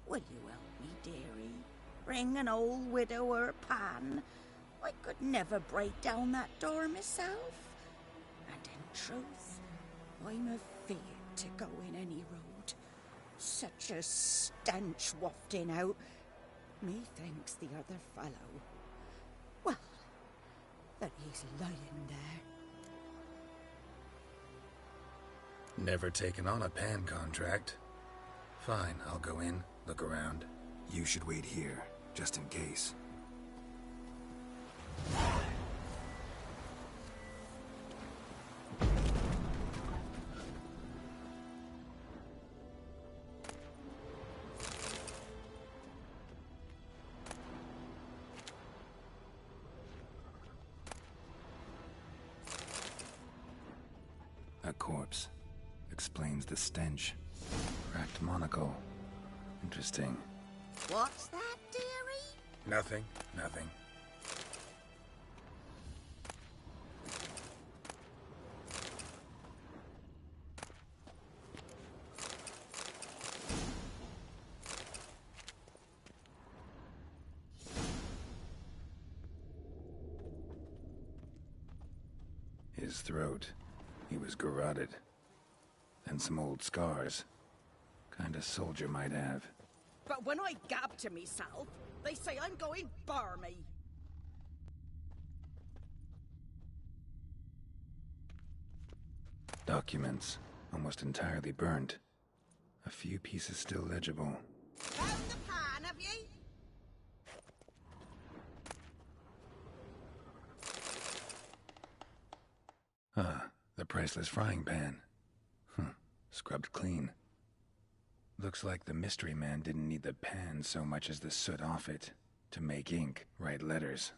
Will you help me, dearie? Bring an old widower pan. I could never break down that door myself. And in truth, I'm afeard to go in any road. Such a stench wafting out. Methinks the other fellow, well, that he's lying there. Never taken on a pan contract. Fine, I'll go in, look around. You should wait here, just in case. A corpse. Explains the stench. Cracked monocle. Interesting. What's that, dearie? Nothing. Nothing. His throat. He was garroted. And some old scars. Kinda soldier might have. But when I gab to myself, they say I'm going barmy. Documents. Almost entirely burnt. A few pieces still legible. Found the pan, have ye? Ah, the priceless frying pan. Scrubbed clean. Looks like the mystery man didn't need the pan so much as the soot off it to make ink, write letters.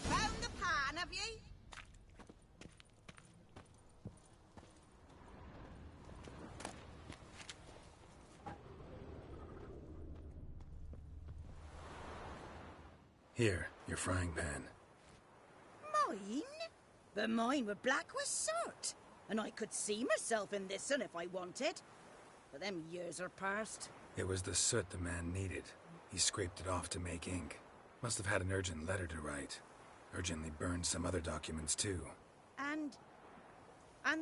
Found the pan, have ye? Here, your frying pan. Mine? But mine were black with soot, and I could see myself in this one if I wanted. But them years are past. It was the soot the man needed. He scraped it off to make ink. Must have had an urgent letter to write. Urgently burned some other documents too. And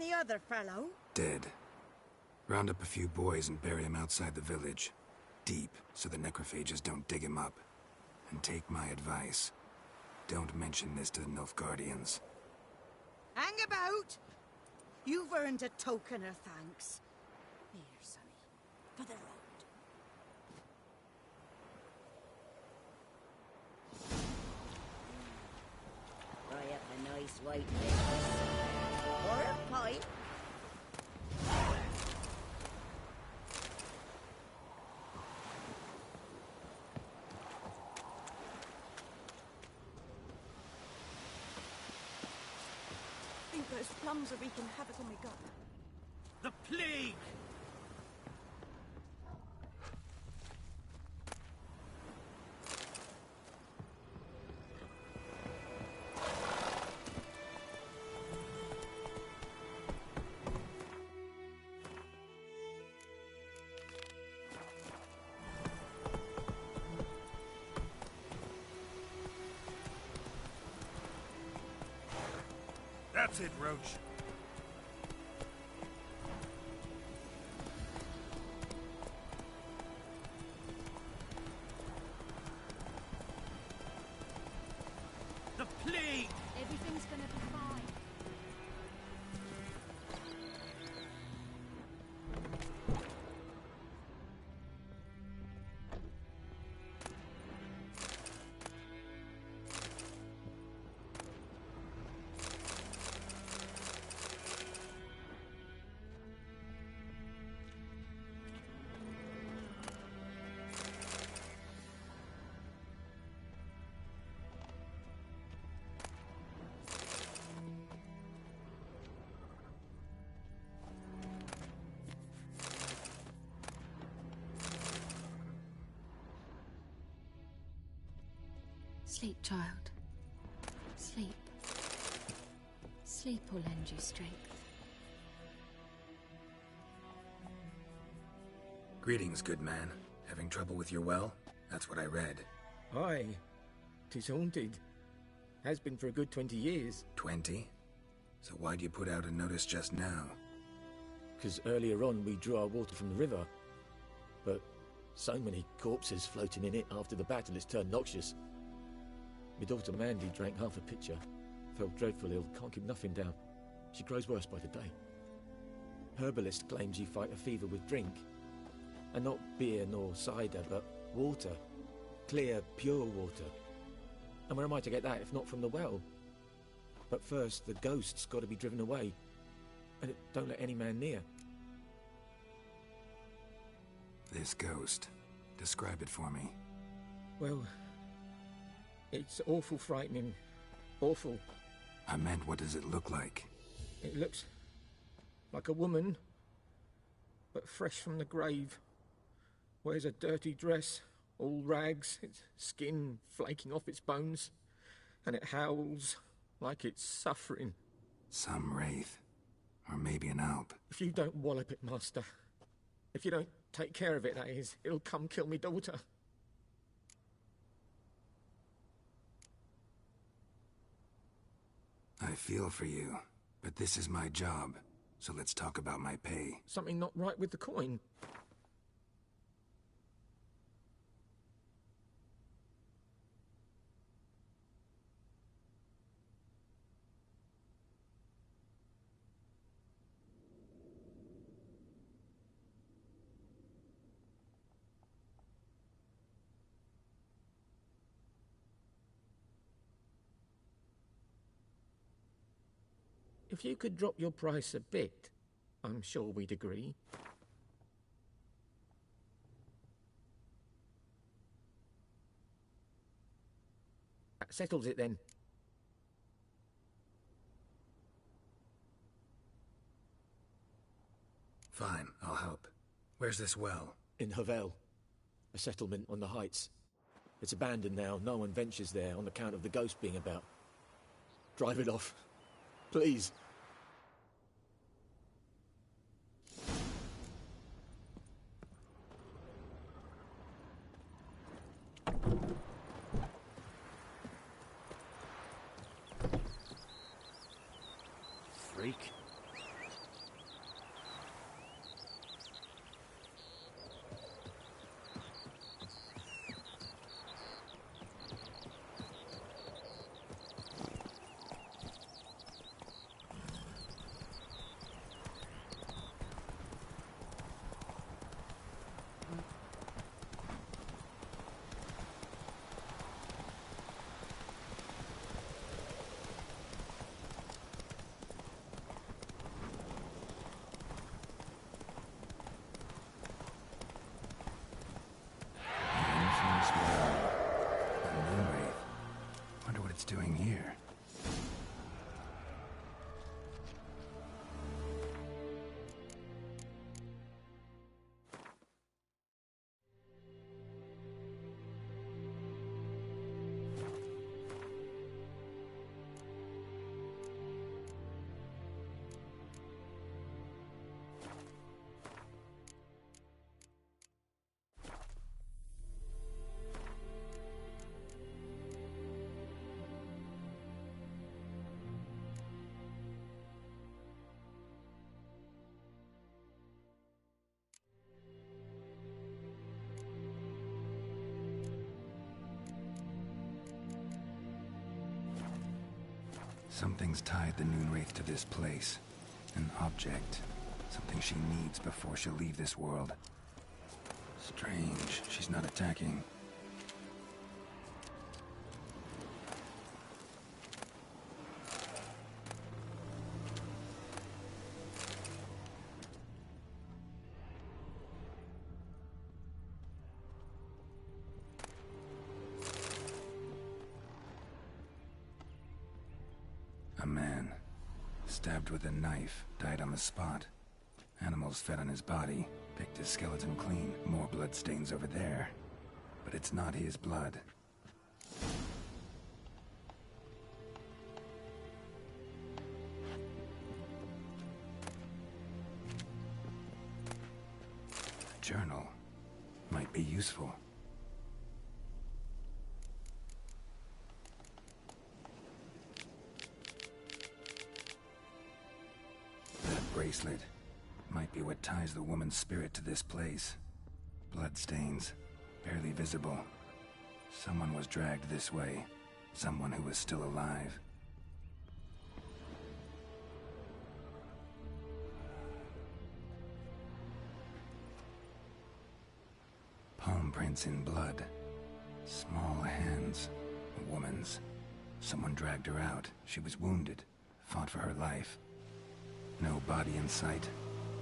the other fellow? Dead. Round up a few boys and bury him outside the village. Deep, so the necrophages don't dig him up. And take my advice. Don't mention this to the Nilfgaardians. Hang about! You've earned a token of thanks. Here, sonny, for the road. I have a nice white necklace. Or a pipe. I think those plums are wreaking havoc on my gut. The plague! That's it, Roach. The plague! Everything's gonna be fine. Sleep, child. Sleep. Sleep will lend you strength. Greetings, good man. Having trouble with your well? That's what I read. Aye. 'Tis haunted. Has been for a good 20 years. 20? So why'd you put out a notice just now? Because earlier on we drew our water from the river. But so many corpses floating in it after the battle it's turned noxious. My daughter Mandy drank half a pitcher. Fell dreadful ill, can't keep nothing down. She grows worse by the day. Herbalist claims you fight a fever with drink. And not beer nor cider, but water. Clear, pure water. And where am I to get that if not from the well? But first, the ghost's got to be driven away. And it don't let any man near. This ghost. Describe it for me. Well, it's awful frightening. Awful. I meant, what does it look like? It looks like a woman, but fresh from the grave. Wears a dirty dress, all rags, its skin flaking off its bones, and it howls like it's suffering. Some wraith. Or maybe an alp. If you don't wallop it, Master, if you don't take care of it, that is, it'll come kill me daughter. I feel for you, but this is my job, so let's talk about my pay. Something not right with the coin. If you could drop your price a bit, I'm sure we'd agree. That settles it then. Fine, I'll help. Where's this well? In Havel. A settlement on the heights. It's abandoned now. No one ventures there on account of the ghost being about. Drive it off. Please. it's doing here. Something's tied the Noonwraith to this place. An object. Something she needs before she'll leave this world. Strange, she's not attacking. A man, stabbed with a knife, died on the spot. Animals fed on his body, picked his skeleton clean. More bloodstains over there. But it's not his blood. A journal might be useful. Bracelet might be what ties the woman's spirit to this place. Bloodstains, barely visible. Someone was dragged this way. Someone who was still alive. Palm prints in blood. Small hands. A woman's. Someone dragged her out. She was wounded. Fought for her life. No body in sight,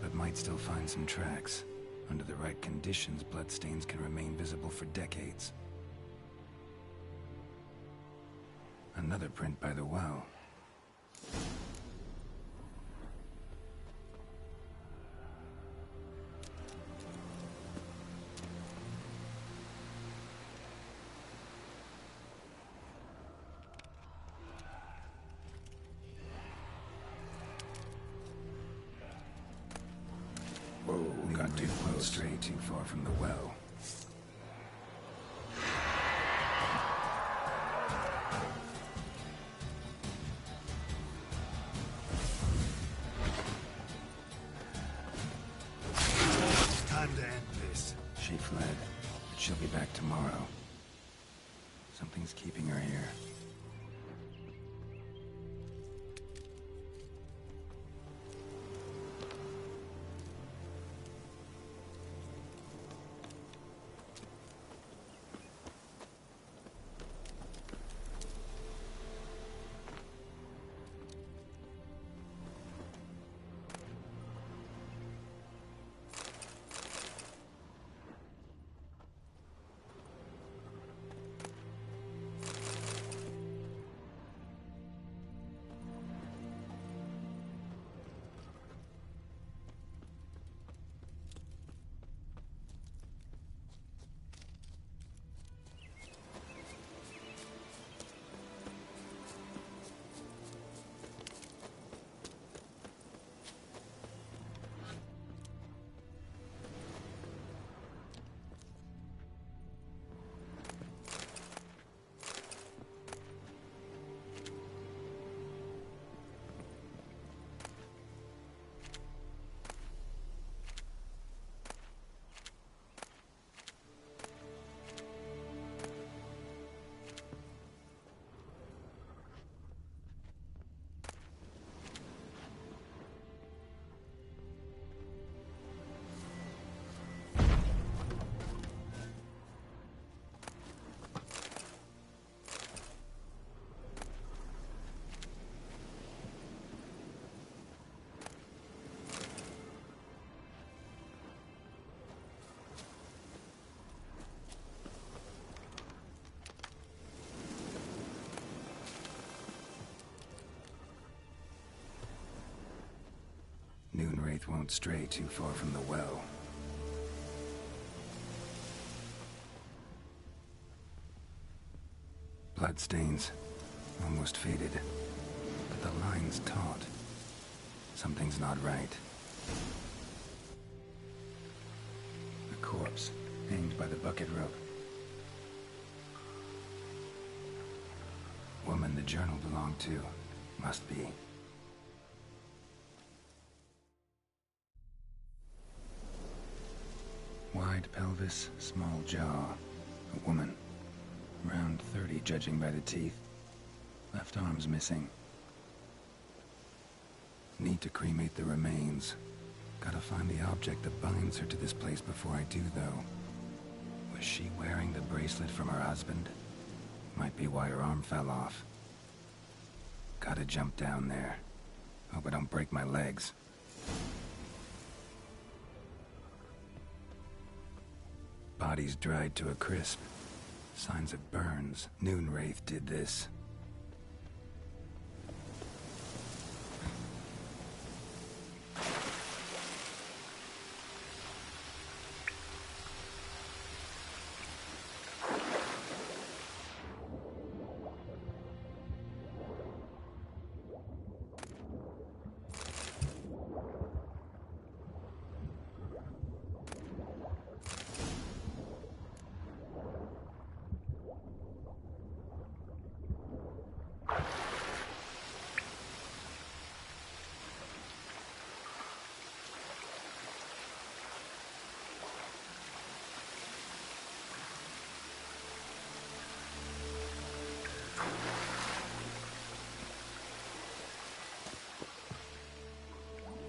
but might still find some tracks. Under the right conditions, bloodstains can remain visible for decades. Another print by the well. Whoa, got too close. Straight too far from the well. It's time to end this. She fled, but she'll be back tomorrow. Something's keeping her here. won't stray too far from the well. Bloodstains, almost faded, but the line's taut. Something's not right. A corpse, hanged by the bucket rope. Woman the journal belonged to, must be. Wide pelvis, small jaw. A woman. Around 30, judging by the teeth. Left arm's missing. Need to cremate the remains. Gotta find the object that binds her to this place before I do, though. Was she wearing the bracelet from her husband? Might be why her arm fell off. Gotta jump down there. Hope I don't break my legs. Body's dried to a crisp. Signs of burns. Noonwraith did this.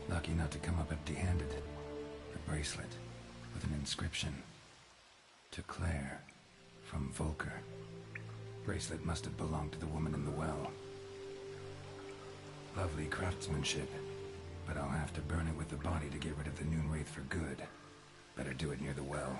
Lucky not to come up empty-handed. A bracelet with an inscription. To Claire, from Volker. Bracelet must have belonged to the woman in the well. Lovely craftsmanship, but I'll have to burn it with the body to get rid of the Noonwraith for good. Better do it near the well.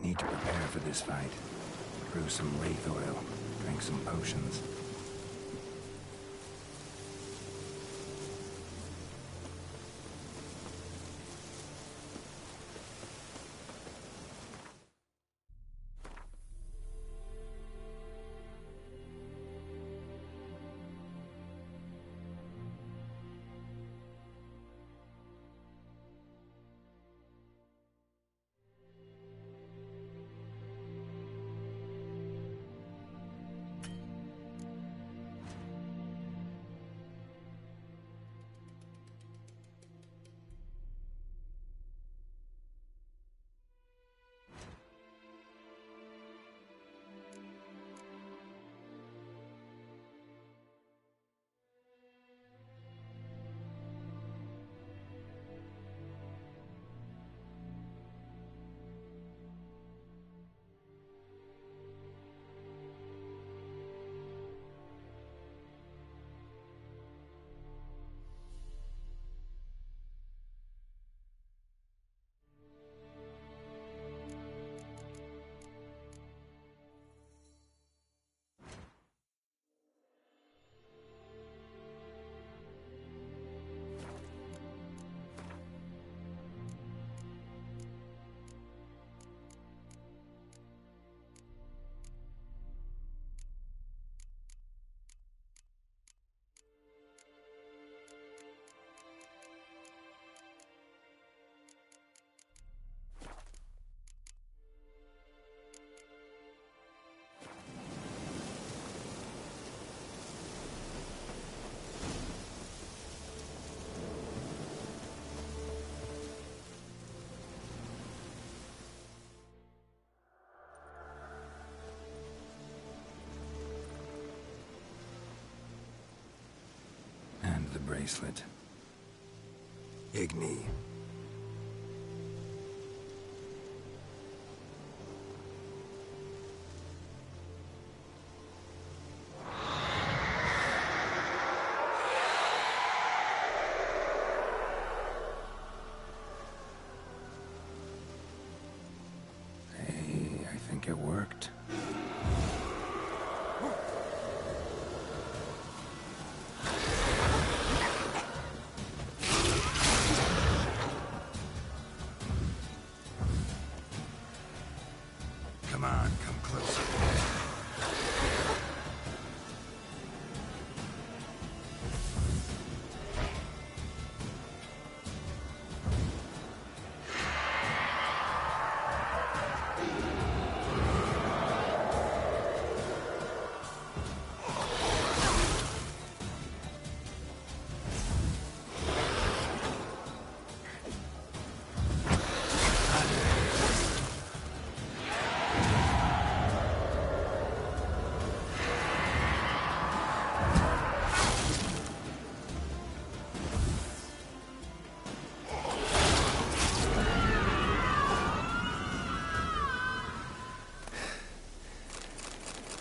Need to prepare for this fight. Brew some wraith oil, drink some potions. bracelet. Igni. Hey, I think it worked. Come on, come closer.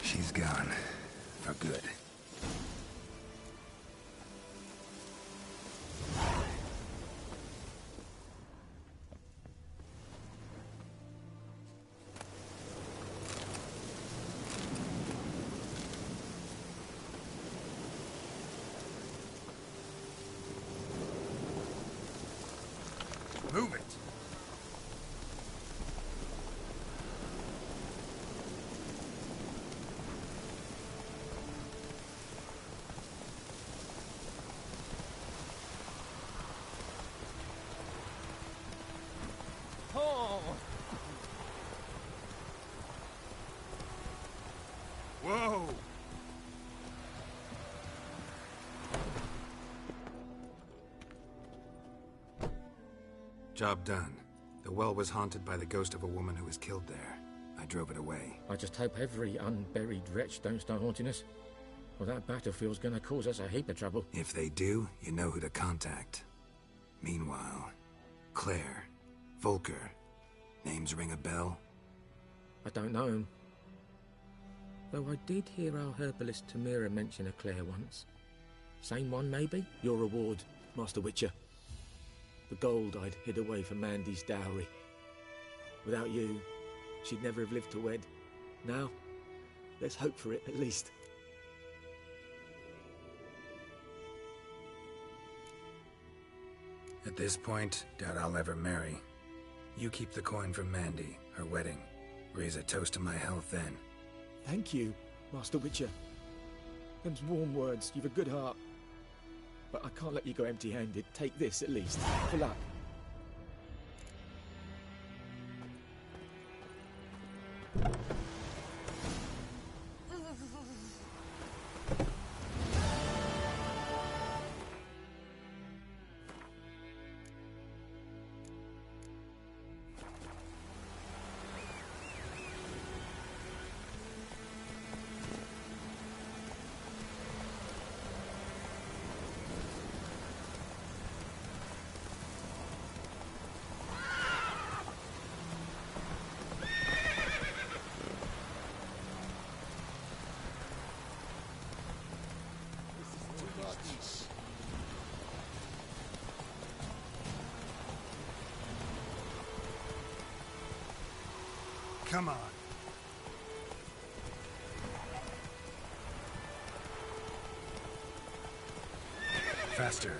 She's gone. For good. Move it! Oh! Whoa! Job done. The well was haunted by the ghost of a woman who was killed there. I drove it away. I just hope every unburied wretch don't start haunting us. Well, that battlefield's gonna cause us a heap of trouble. If they do, you know who to contact. Meanwhile, Claire, Volker, names ring a bell? I don't know him. Though I did hear our herbalist Tamira mention a Claire once. Same one, maybe? Your reward, Master Witcher. The gold I'd hid away for Mandy's dowry. Without you, she'd never have lived to wed. Now, let's hope for it, at least. At this point, doubt I'll ever marry. You keep the coin from Mandy, her wedding. Raise a toast to my health then. Thank you, Master Witcher. Them's warm words. You've a good heart. But I can't let you go empty-handed. Take this, at least. For luck. Come on. Faster.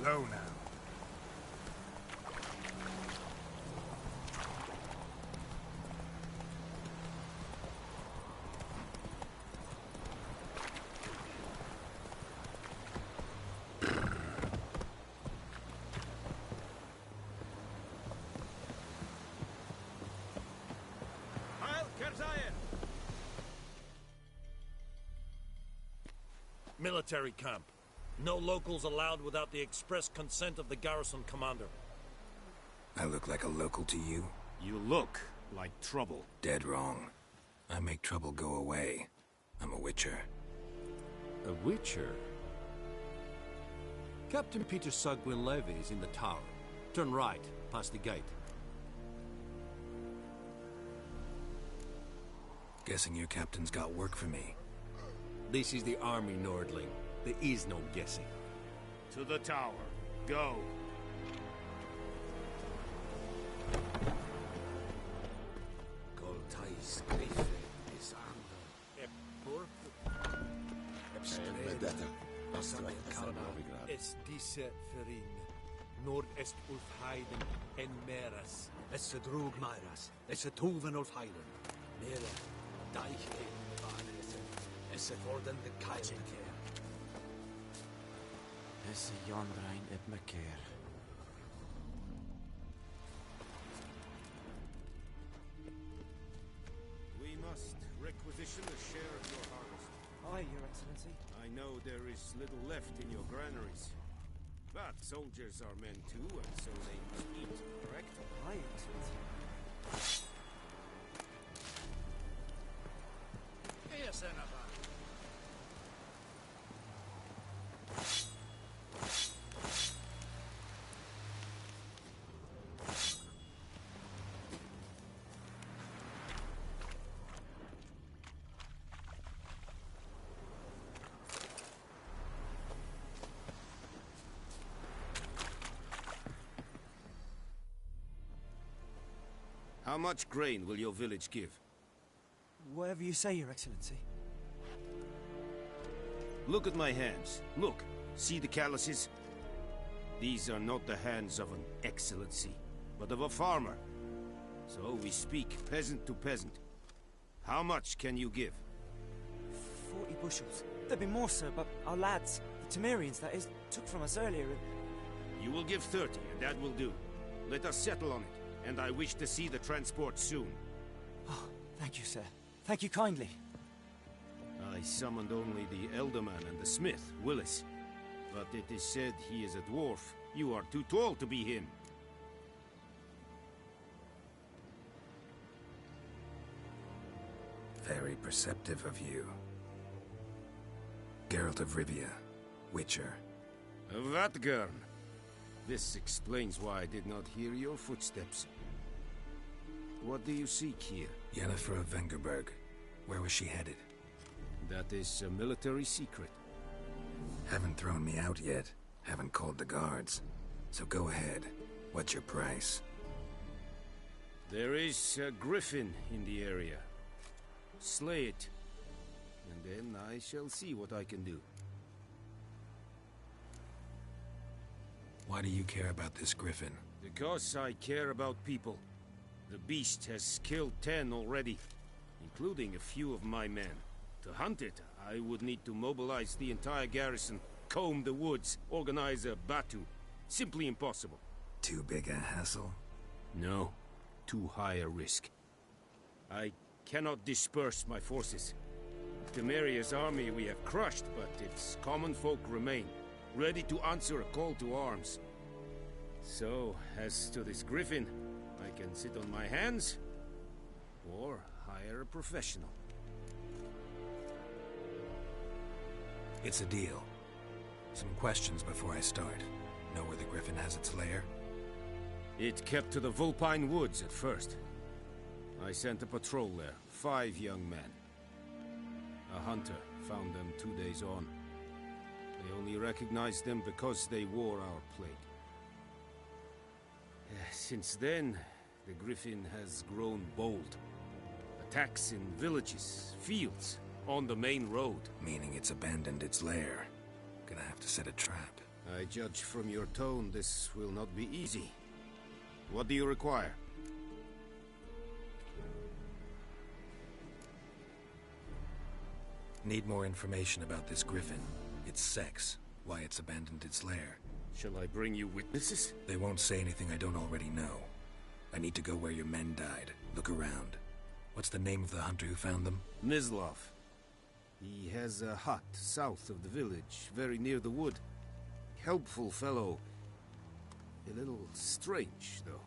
Slow now. Military camp. No locals allowed without the express consent of the garrison commander. I look like a local to you? You look like trouble. Dead wrong. I make trouble go away. I'm a witcher. A witcher? Captain Peter Sugwin Levy is in the tower. Turn right, past the gate. Guessing your captain's got work for me. This is the army, Nordling. There is no guessing. To the tower. Go. Goltais Griffin is under. Es diese Ferin. Nord est Ulfheiden en Meras. Es drug Myras. Es tuven Ulfheiden. Mere Deichkin Varese. Es forden de Kaiser. Es Jondrain et Macair. We must requisition a share of your harvest. Aye, Your Excellency. I know there is little left in your granaries. But soldiers are men too, and so they must eat, correct? Aye, Excellency. Yes, Enapa. How much grain will your village give? Whatever you say, Your Excellency. Look at my hands. Look. See the calluses? These are not the hands of an excellency, but of a farmer. So we speak peasant to peasant. How much can you give? 40 bushels. There'd be more, sir, but our lads, the Temerians, that is, took from us earlier and... You will give 30, and that will do. Let us settle on it, and I wish to see the transport soon. Oh, thank you, sir. Thank you kindly. I summoned only the Elderman and the smith, Willis. But it is said he is a dwarf. You are too tall to be him. Very perceptive of you. Geralt of Rivia, Witcher. Vatgern. This explains why I did not hear your footsteps. What do you seek here? Yennefer of Vengerberg. Where was she headed? That is a military secret. Haven't thrown me out yet. Haven't called the guards. So go ahead. What's your price? There is a griffin in the area. Slay it. And then I shall see what I can do. Why do you care about this griffin? Because I care about people. The beast has killed 10 already, including a few of my men. To hunt it, I would need to mobilize the entire garrison, comb the woods, organize a batu. Simply impossible. Too big a hassle? No. Too high a risk. I cannot disperse my forces. Temeria's army we have crushed, but its common folk remain, ready to answer a call to arms. So, as to this griffin, I can sit on my hands, or hire a professional. It's a deal. Some questions before I start. Know where the griffin has its lair? It kept to the Vulpine Woods at first. I sent a patrol there, 5 young men. A hunter found them 2 days on. They only recognized them because they wore our plate. Since then, the griffin has grown bold. Attacks in villages, fields, on the main road. Meaning it's abandoned its lair. Gonna have to set a trap. I judge from your tone this will not be easy. What do you require? Need more information about this griffin. Its sex, why it's abandoned its lair. Shall I bring you witnesses? They won't say anything I don't already know. I need to go where your men died. Look around. What's the name of the hunter who found them? Mislav. He has a hut south of the village, very near the wood. Helpful fellow. A little strange, though.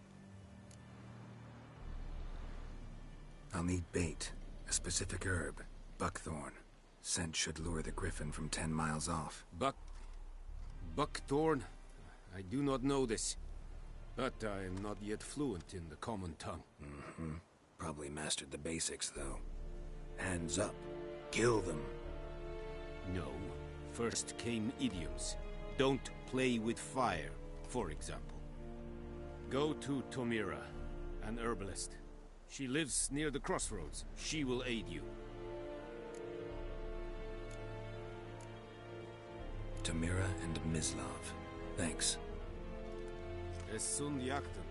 I'll need bait. A specific herb. Buckthorn. Scent should lure the griffin from 10 miles off. Buckthorn? I do not know this. But I am not yet fluent in the common tongue. Mm-hmm. Probably mastered the basics, though. Hands up. Kill them. No. First came idioms. Don't play with fire, for example. Go to Tomira, an herbalist. She lives near the crossroads. She will aid you. Tomira and Mislav. Thanks. Es sunt jagten.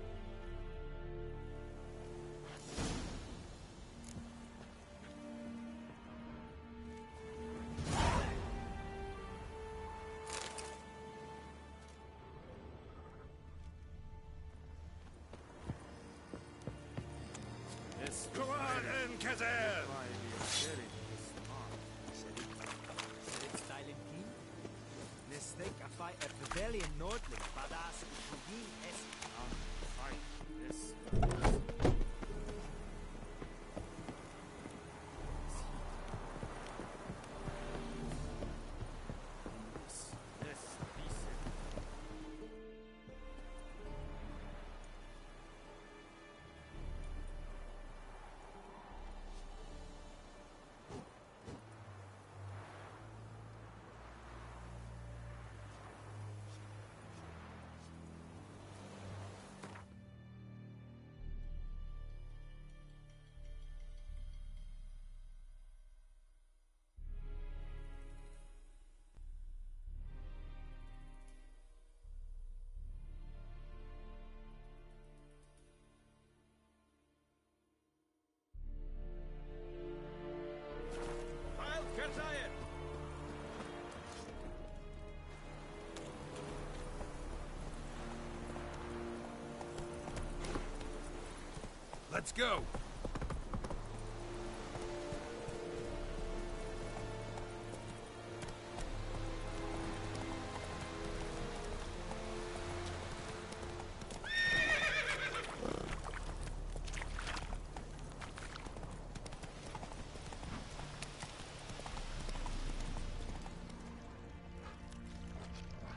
Let's go!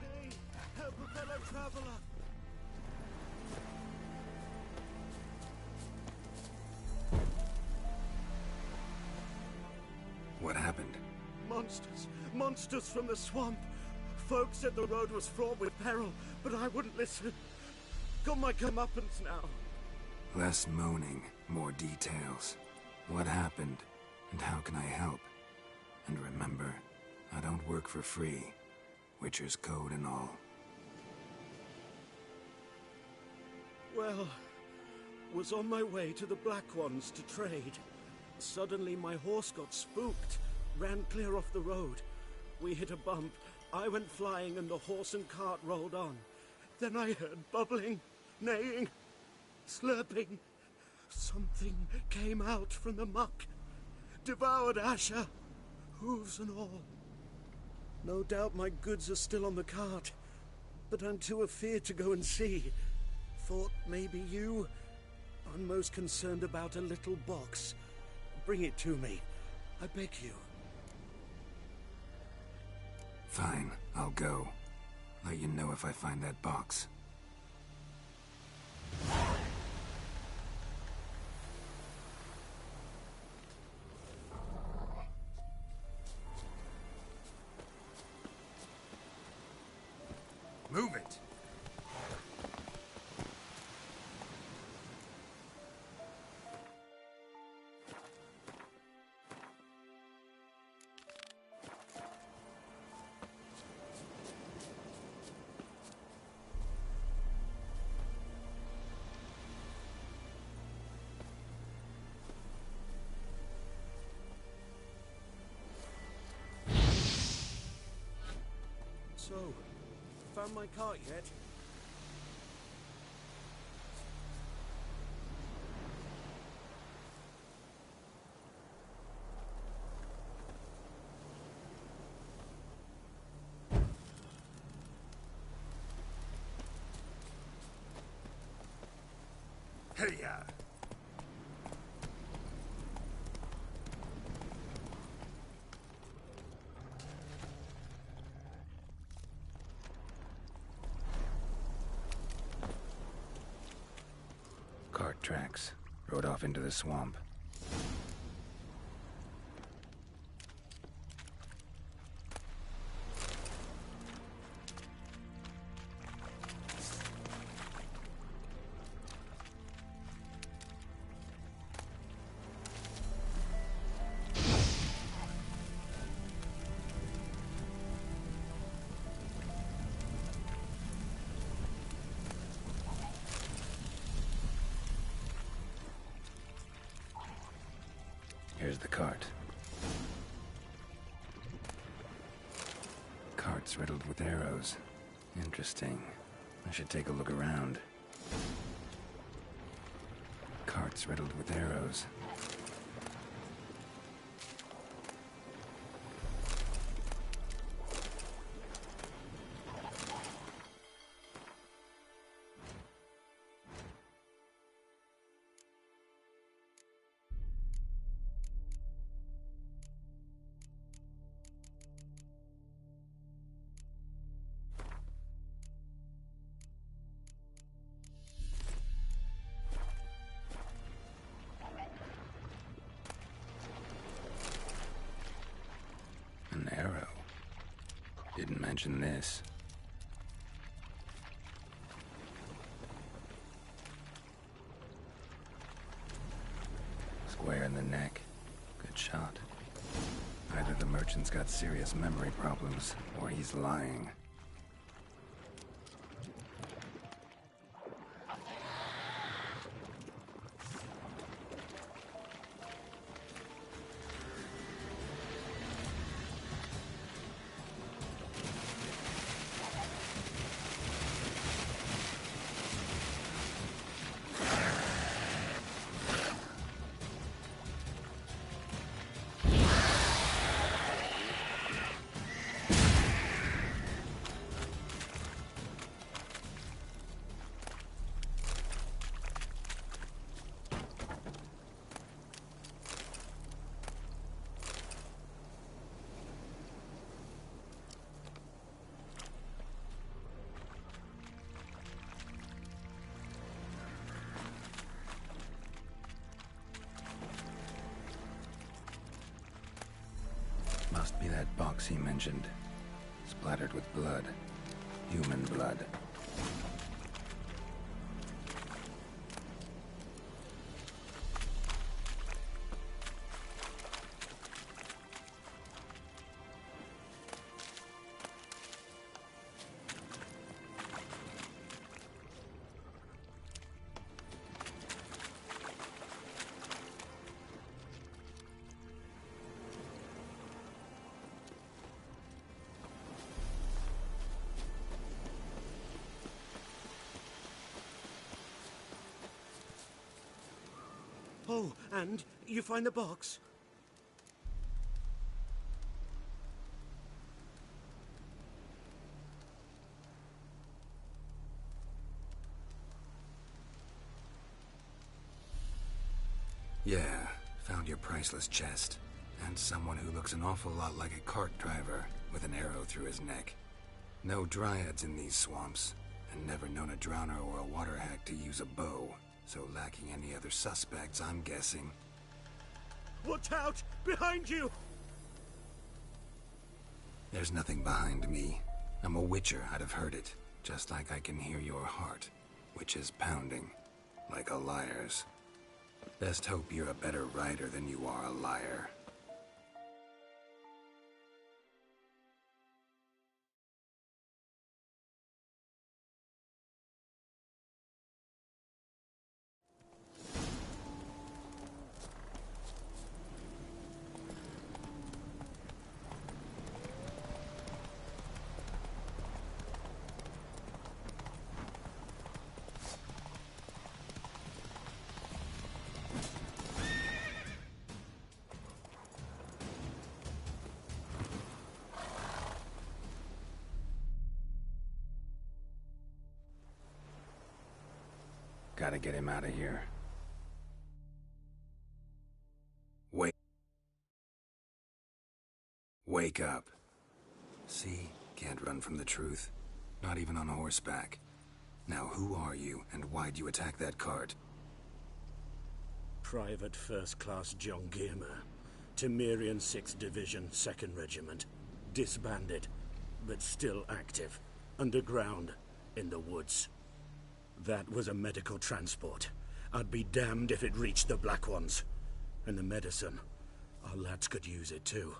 Hey, help a fellow traveler! What happened? Monsters! Monsters from the swamp! Folks said the road was fraught with peril, but I wouldn't listen. Got my comeuppance now. Less moaning, more details. What happened, and how can I help? And remember, I don't work for free. Witcher's code and all. Well, was on my way to the Black Ones to trade. Suddenly my horse got spooked, ran clear off the road. We hit a bump, I went flying and the horse and cart rolled on. Then I heard bubbling, neighing, slurping. Something came out from the muck, devoured Asher, hooves and all. No doubt my goods are still on the cart, but I'm too afeard to go and see. Thought maybe you. I'm most concerned about a little box. Bring it to me. I beg you. Fine, I'll go. Let you know if I find that box. Move it! So, found my cart yet? Hey-ya! Cart tracks. Rode off into the swamp. Here's the cart. Cart's riddled with arrows. Interesting. I should take a look around. Cart's riddled with arrows. An arrow. Didn't mention this. Square in the neck. Good shot. Either the merchant's got serious memory problems, or he's lying. Must be that box he mentioned. Splattered with blood. Human blood. Oh, and you find the box? Yeah, found your priceless chest. And someone who looks an awful lot like a cart driver, with an arrow through his neck. No dryads in these swamps, and never known a drowner or a water hack to use a bow. So lacking any other suspects, I'm guessing. Watch out! Behind you! There's nothing behind me. I'm a witcher, I'd have heard it. Just like I can hear your heart, which is pounding. Like a liar's. Best hope you're a better rider than you are a liar. Gotta get him out of here. Wake up. See? Can't run from the truth. Not even on horseback. Now who are you, and why'd you attack that cart? Private First Class John Giermer. Temerian 6th Division, 2nd Regiment. Disbanded, but still active. Underground, in the woods. That was a medical transport. I'd be damned if it reached the Black Ones. And the medicine. Our lads could use it too.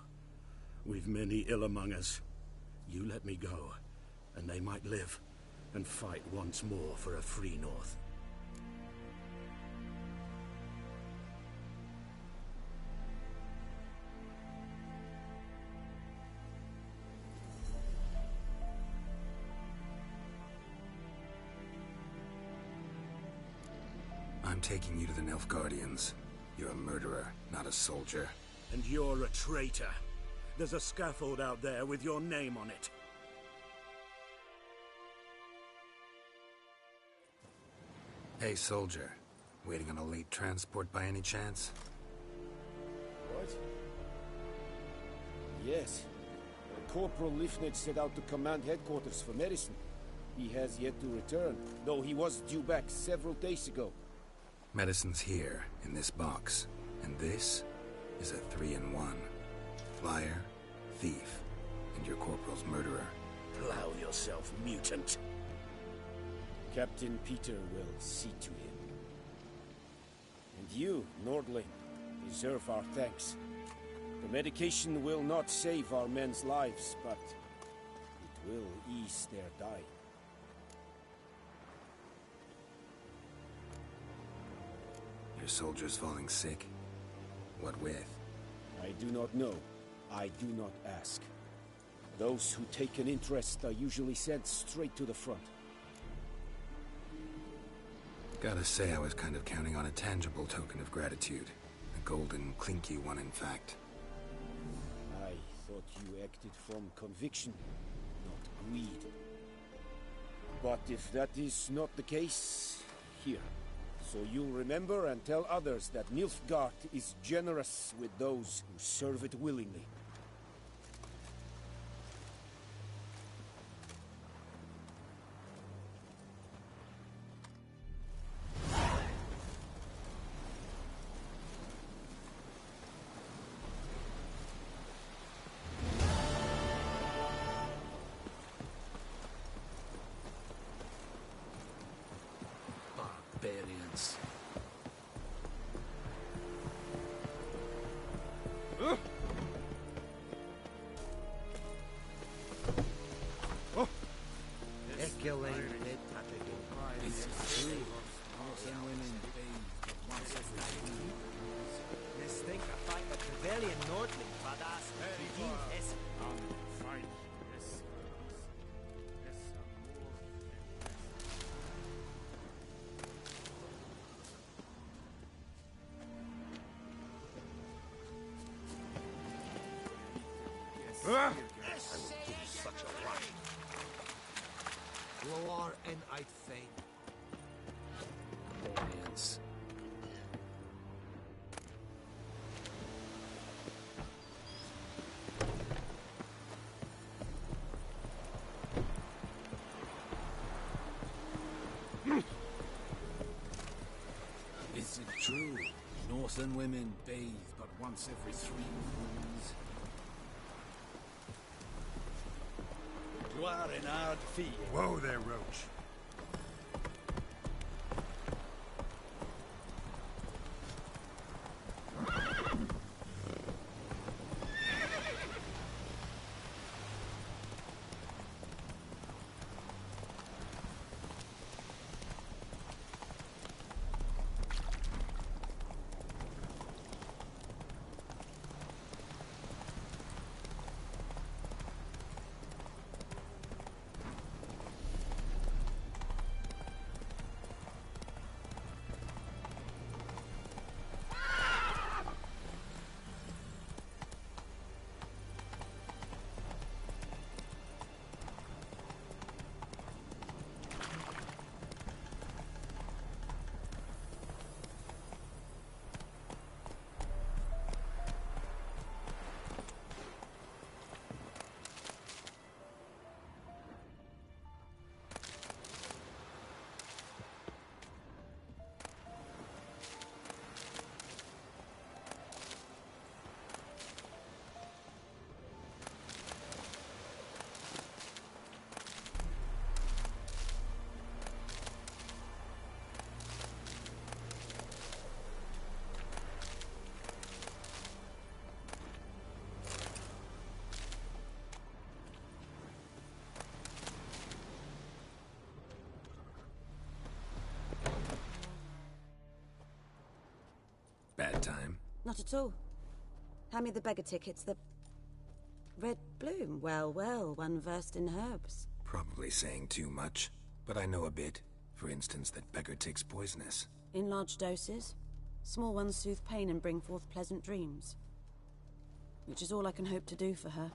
We've many ill among us. You let me go, and they might live, and fight once more for a free North. I'm taking you to the Nilfgaardians. You're a murderer, not a soldier. And you're a traitor. There's a scaffold out there with your name on it. Hey, soldier. Waiting on a late transport by any chance? What? Yes. Corporal Lifnitz set out to command headquarters for medicine. He has yet to return, though he was due back several days ago. Medicine's here, in this box. And this is a 3-in-1. Liar, thief, and your corporal's murderer. Plow yourself, mutant. Captain Peter will see to him. And you, Nordling, deserve our thanks. The medication will not save our men's lives, but it will ease their dying. Your soldiers falling sick? What with? I do not know. I do not ask. Those who take an interest are usually sent straight to the front. Gotta say, I was kind of counting on a tangible token of gratitude. A golden, clinky one, in fact. I thought you acted from conviction, not greed. But if that is not the case, here. So you'll remember and tell others that Nilfgaard is generous with those who serve it willingly. Barbarians. Such a rush. Loar and I'd fain. Barbarians. Is it true? Northern women bathe but once every 3 moons. Gloire in hard fee. Whoa there, Roach. Not at all. Hand me the beggar tickets, the... Red Bloom. Well, well, one versed in herbs. Probably saying too much, but I know a bit. For instance, that beggar tick's poisonous. In large doses. Small ones soothe pain and bring forth pleasant dreams. Which is all I can hope to do for her.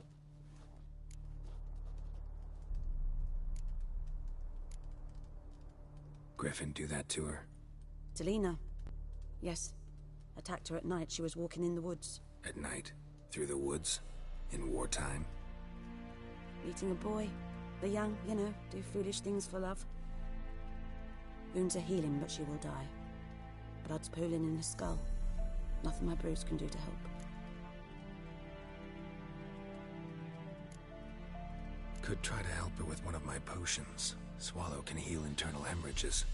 Griffin do that to her? Delina. Yes. Attacked her at night. She was walking in the woods. At night? Through the woods? In wartime? Meeting a boy. The young, you know, do foolish things for love. Wounds are healing, but she will die. Blood's pooling in her skull. Nothing my brews can do to help. Could try to help her with one of my potions. Swallow can heal internal hemorrhages.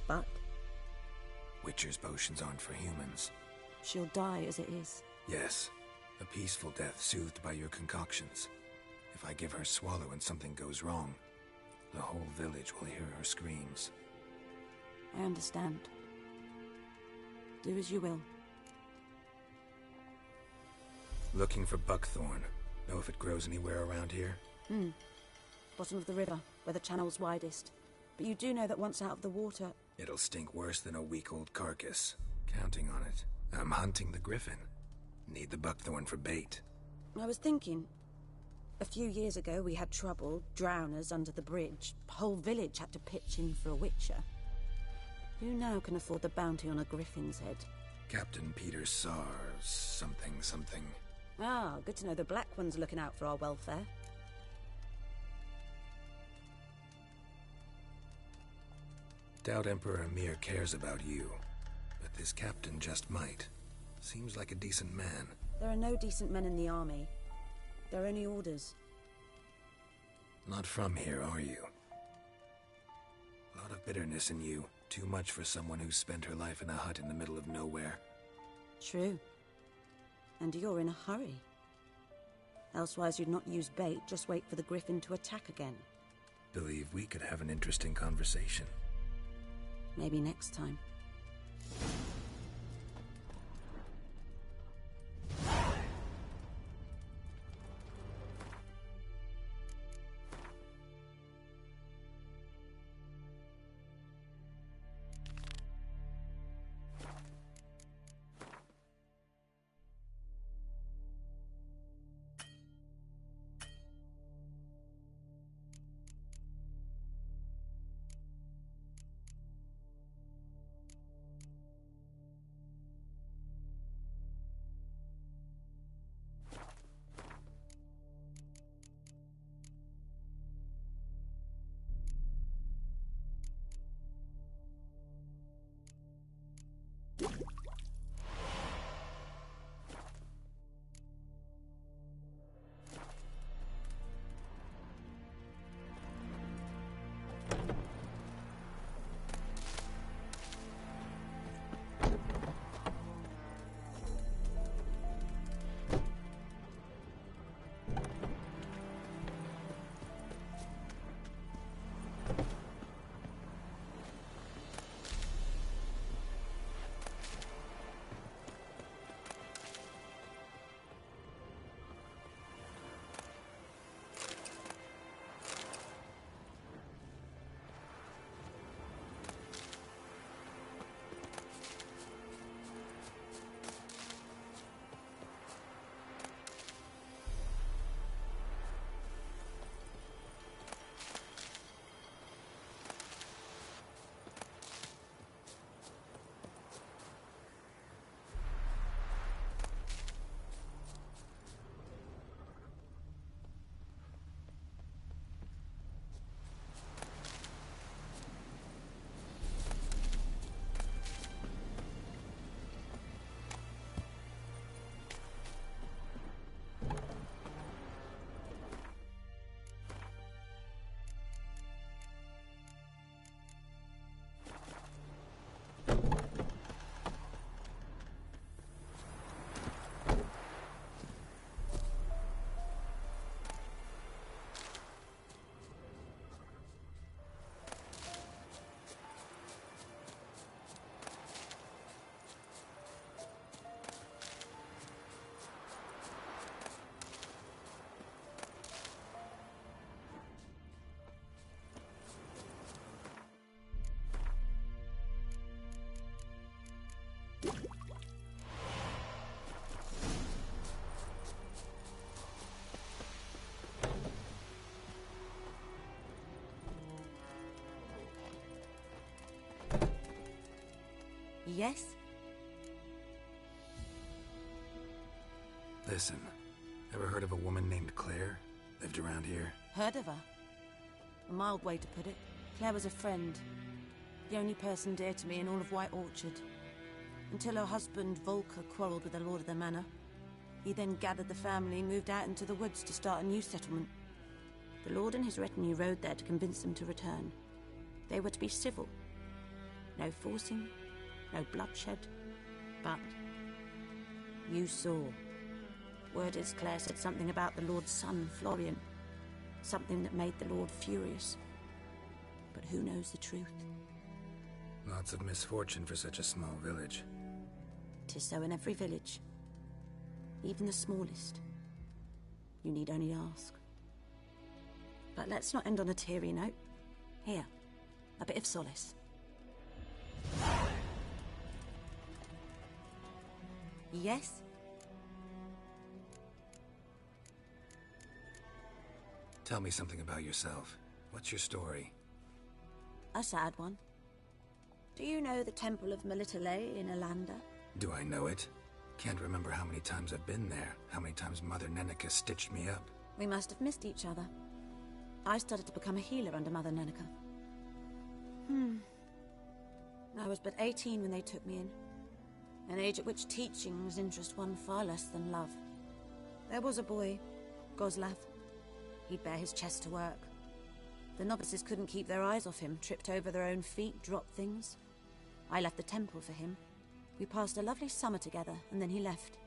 But? Witcher's potions aren't for humans. She'll die as it is. Yes. A peaceful death soothed by your concoctions. If I give her Swallow and something goes wrong, the whole village will hear her screams. I understand. Do as you will. Looking for buckthorn. Know if it grows anywhere around here? Bottom of the river, where the channel's widest. But you do know that once out of the water... It'll stink worse than a week-old carcass. Counting on it. I'm hunting the griffin. Need the buckthorn for bait. I was thinking... A few years ago we had trouble, drowners under the bridge. Whole village had to pitch in for a witcher. Who now can afford the bounty on a griffin's head? Captain Peter Sar... something. Ah, good to know the Black One's looking out for our welfare. Doubt Emperor Emhyr cares about you, but this captain just might. Seems like a decent man. There are no decent men in the army. There are only orders. Not from here, are you? A lot of bitterness in you. Too much for someone who's spent her life in a hut in the middle of nowhere. True. And you're in a hurry. Elsewise you'd not use bait, just wait for the griffin to attack again. Believe we could have an interesting conversation. Maybe next time. Yes? Listen, ever heard of a woman named Claire? Lived around here? Heard of her? A mild way to put it. Claire was a friend. The only person dear to me in all of White Orchard. Until her husband, Volker, quarrelled with the lord of the manor. He then gathered the family and moved out into the woods to start a new settlement. The lord and his retinue rode there to convince them to return. They were to be civil. No forcing, no bloodshed. But you saw. Word is Claire said something about the lord's son, Florian. Something that made the lord furious. But who knows the truth? Lots of misfortune for such a small village. 'Tis so in every village. Even the smallest. You need only ask. But let's not end on a teary note. Here, a bit of solace. Yes? Tell me something about yourself. What's your story? A sad one. Do you know the Temple of Melitele in Alanda? Do I know it? Can't remember how many times I've been there, how many times Mother Neneka stitched me up. We must have missed each other. I started to become a healer under Mother Neneka. I was but 18 when they took me in. An age at which teachings interest one far less than love. There was a boy, Goslav. He'd bare his chest to work. The novices couldn't keep their eyes off him, tripped over their own feet, dropped things. I left the temple for him. We passed a lovely summer together, and then he left.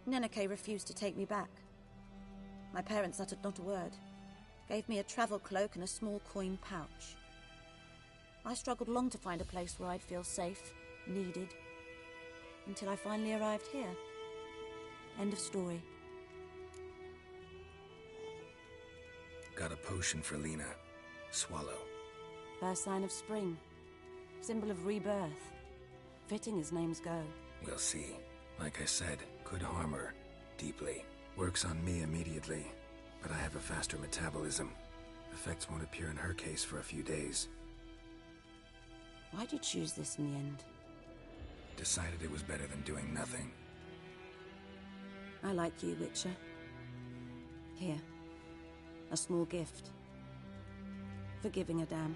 Neneke refused to take me back. My parents uttered not a word. Gave me a travel cloak and a small coin pouch. I struggled long to find a place where I'd feel safe, needed, until I finally arrived here. End of story. Got a potion for Lena. Swallow. First sign of spring. Symbol of rebirth. Fitting as names go. We'll see. Like I said, could harm her. Deeply. Works on me immediately. But I have a faster metabolism. Effects won't appear in her case for a few days. Why'd you choose this in the end? Decided it was better than doing nothing. I like you, Witcher. Here. A small gift. For giving a damn.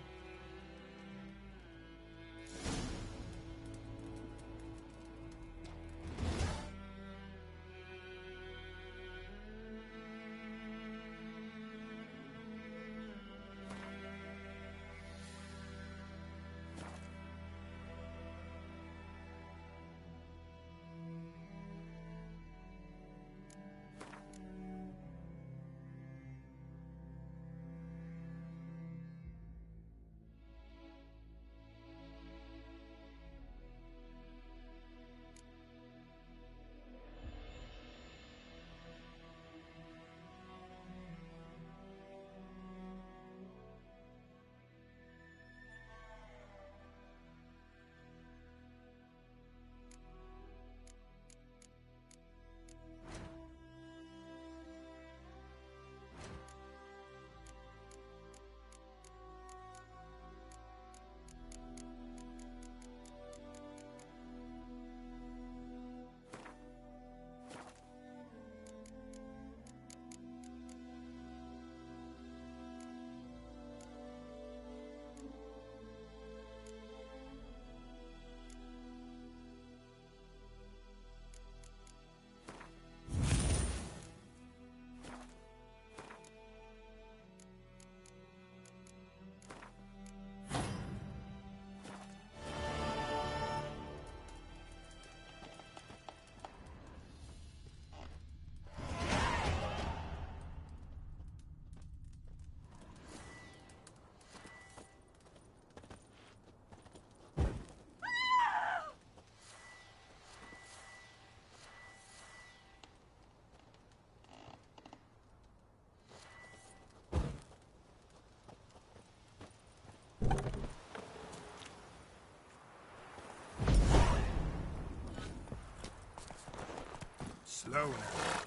Slow now.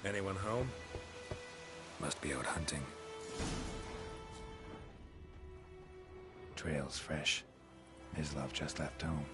Anyone home? Must be out hunting. Trail's fresh. Mislav just left home.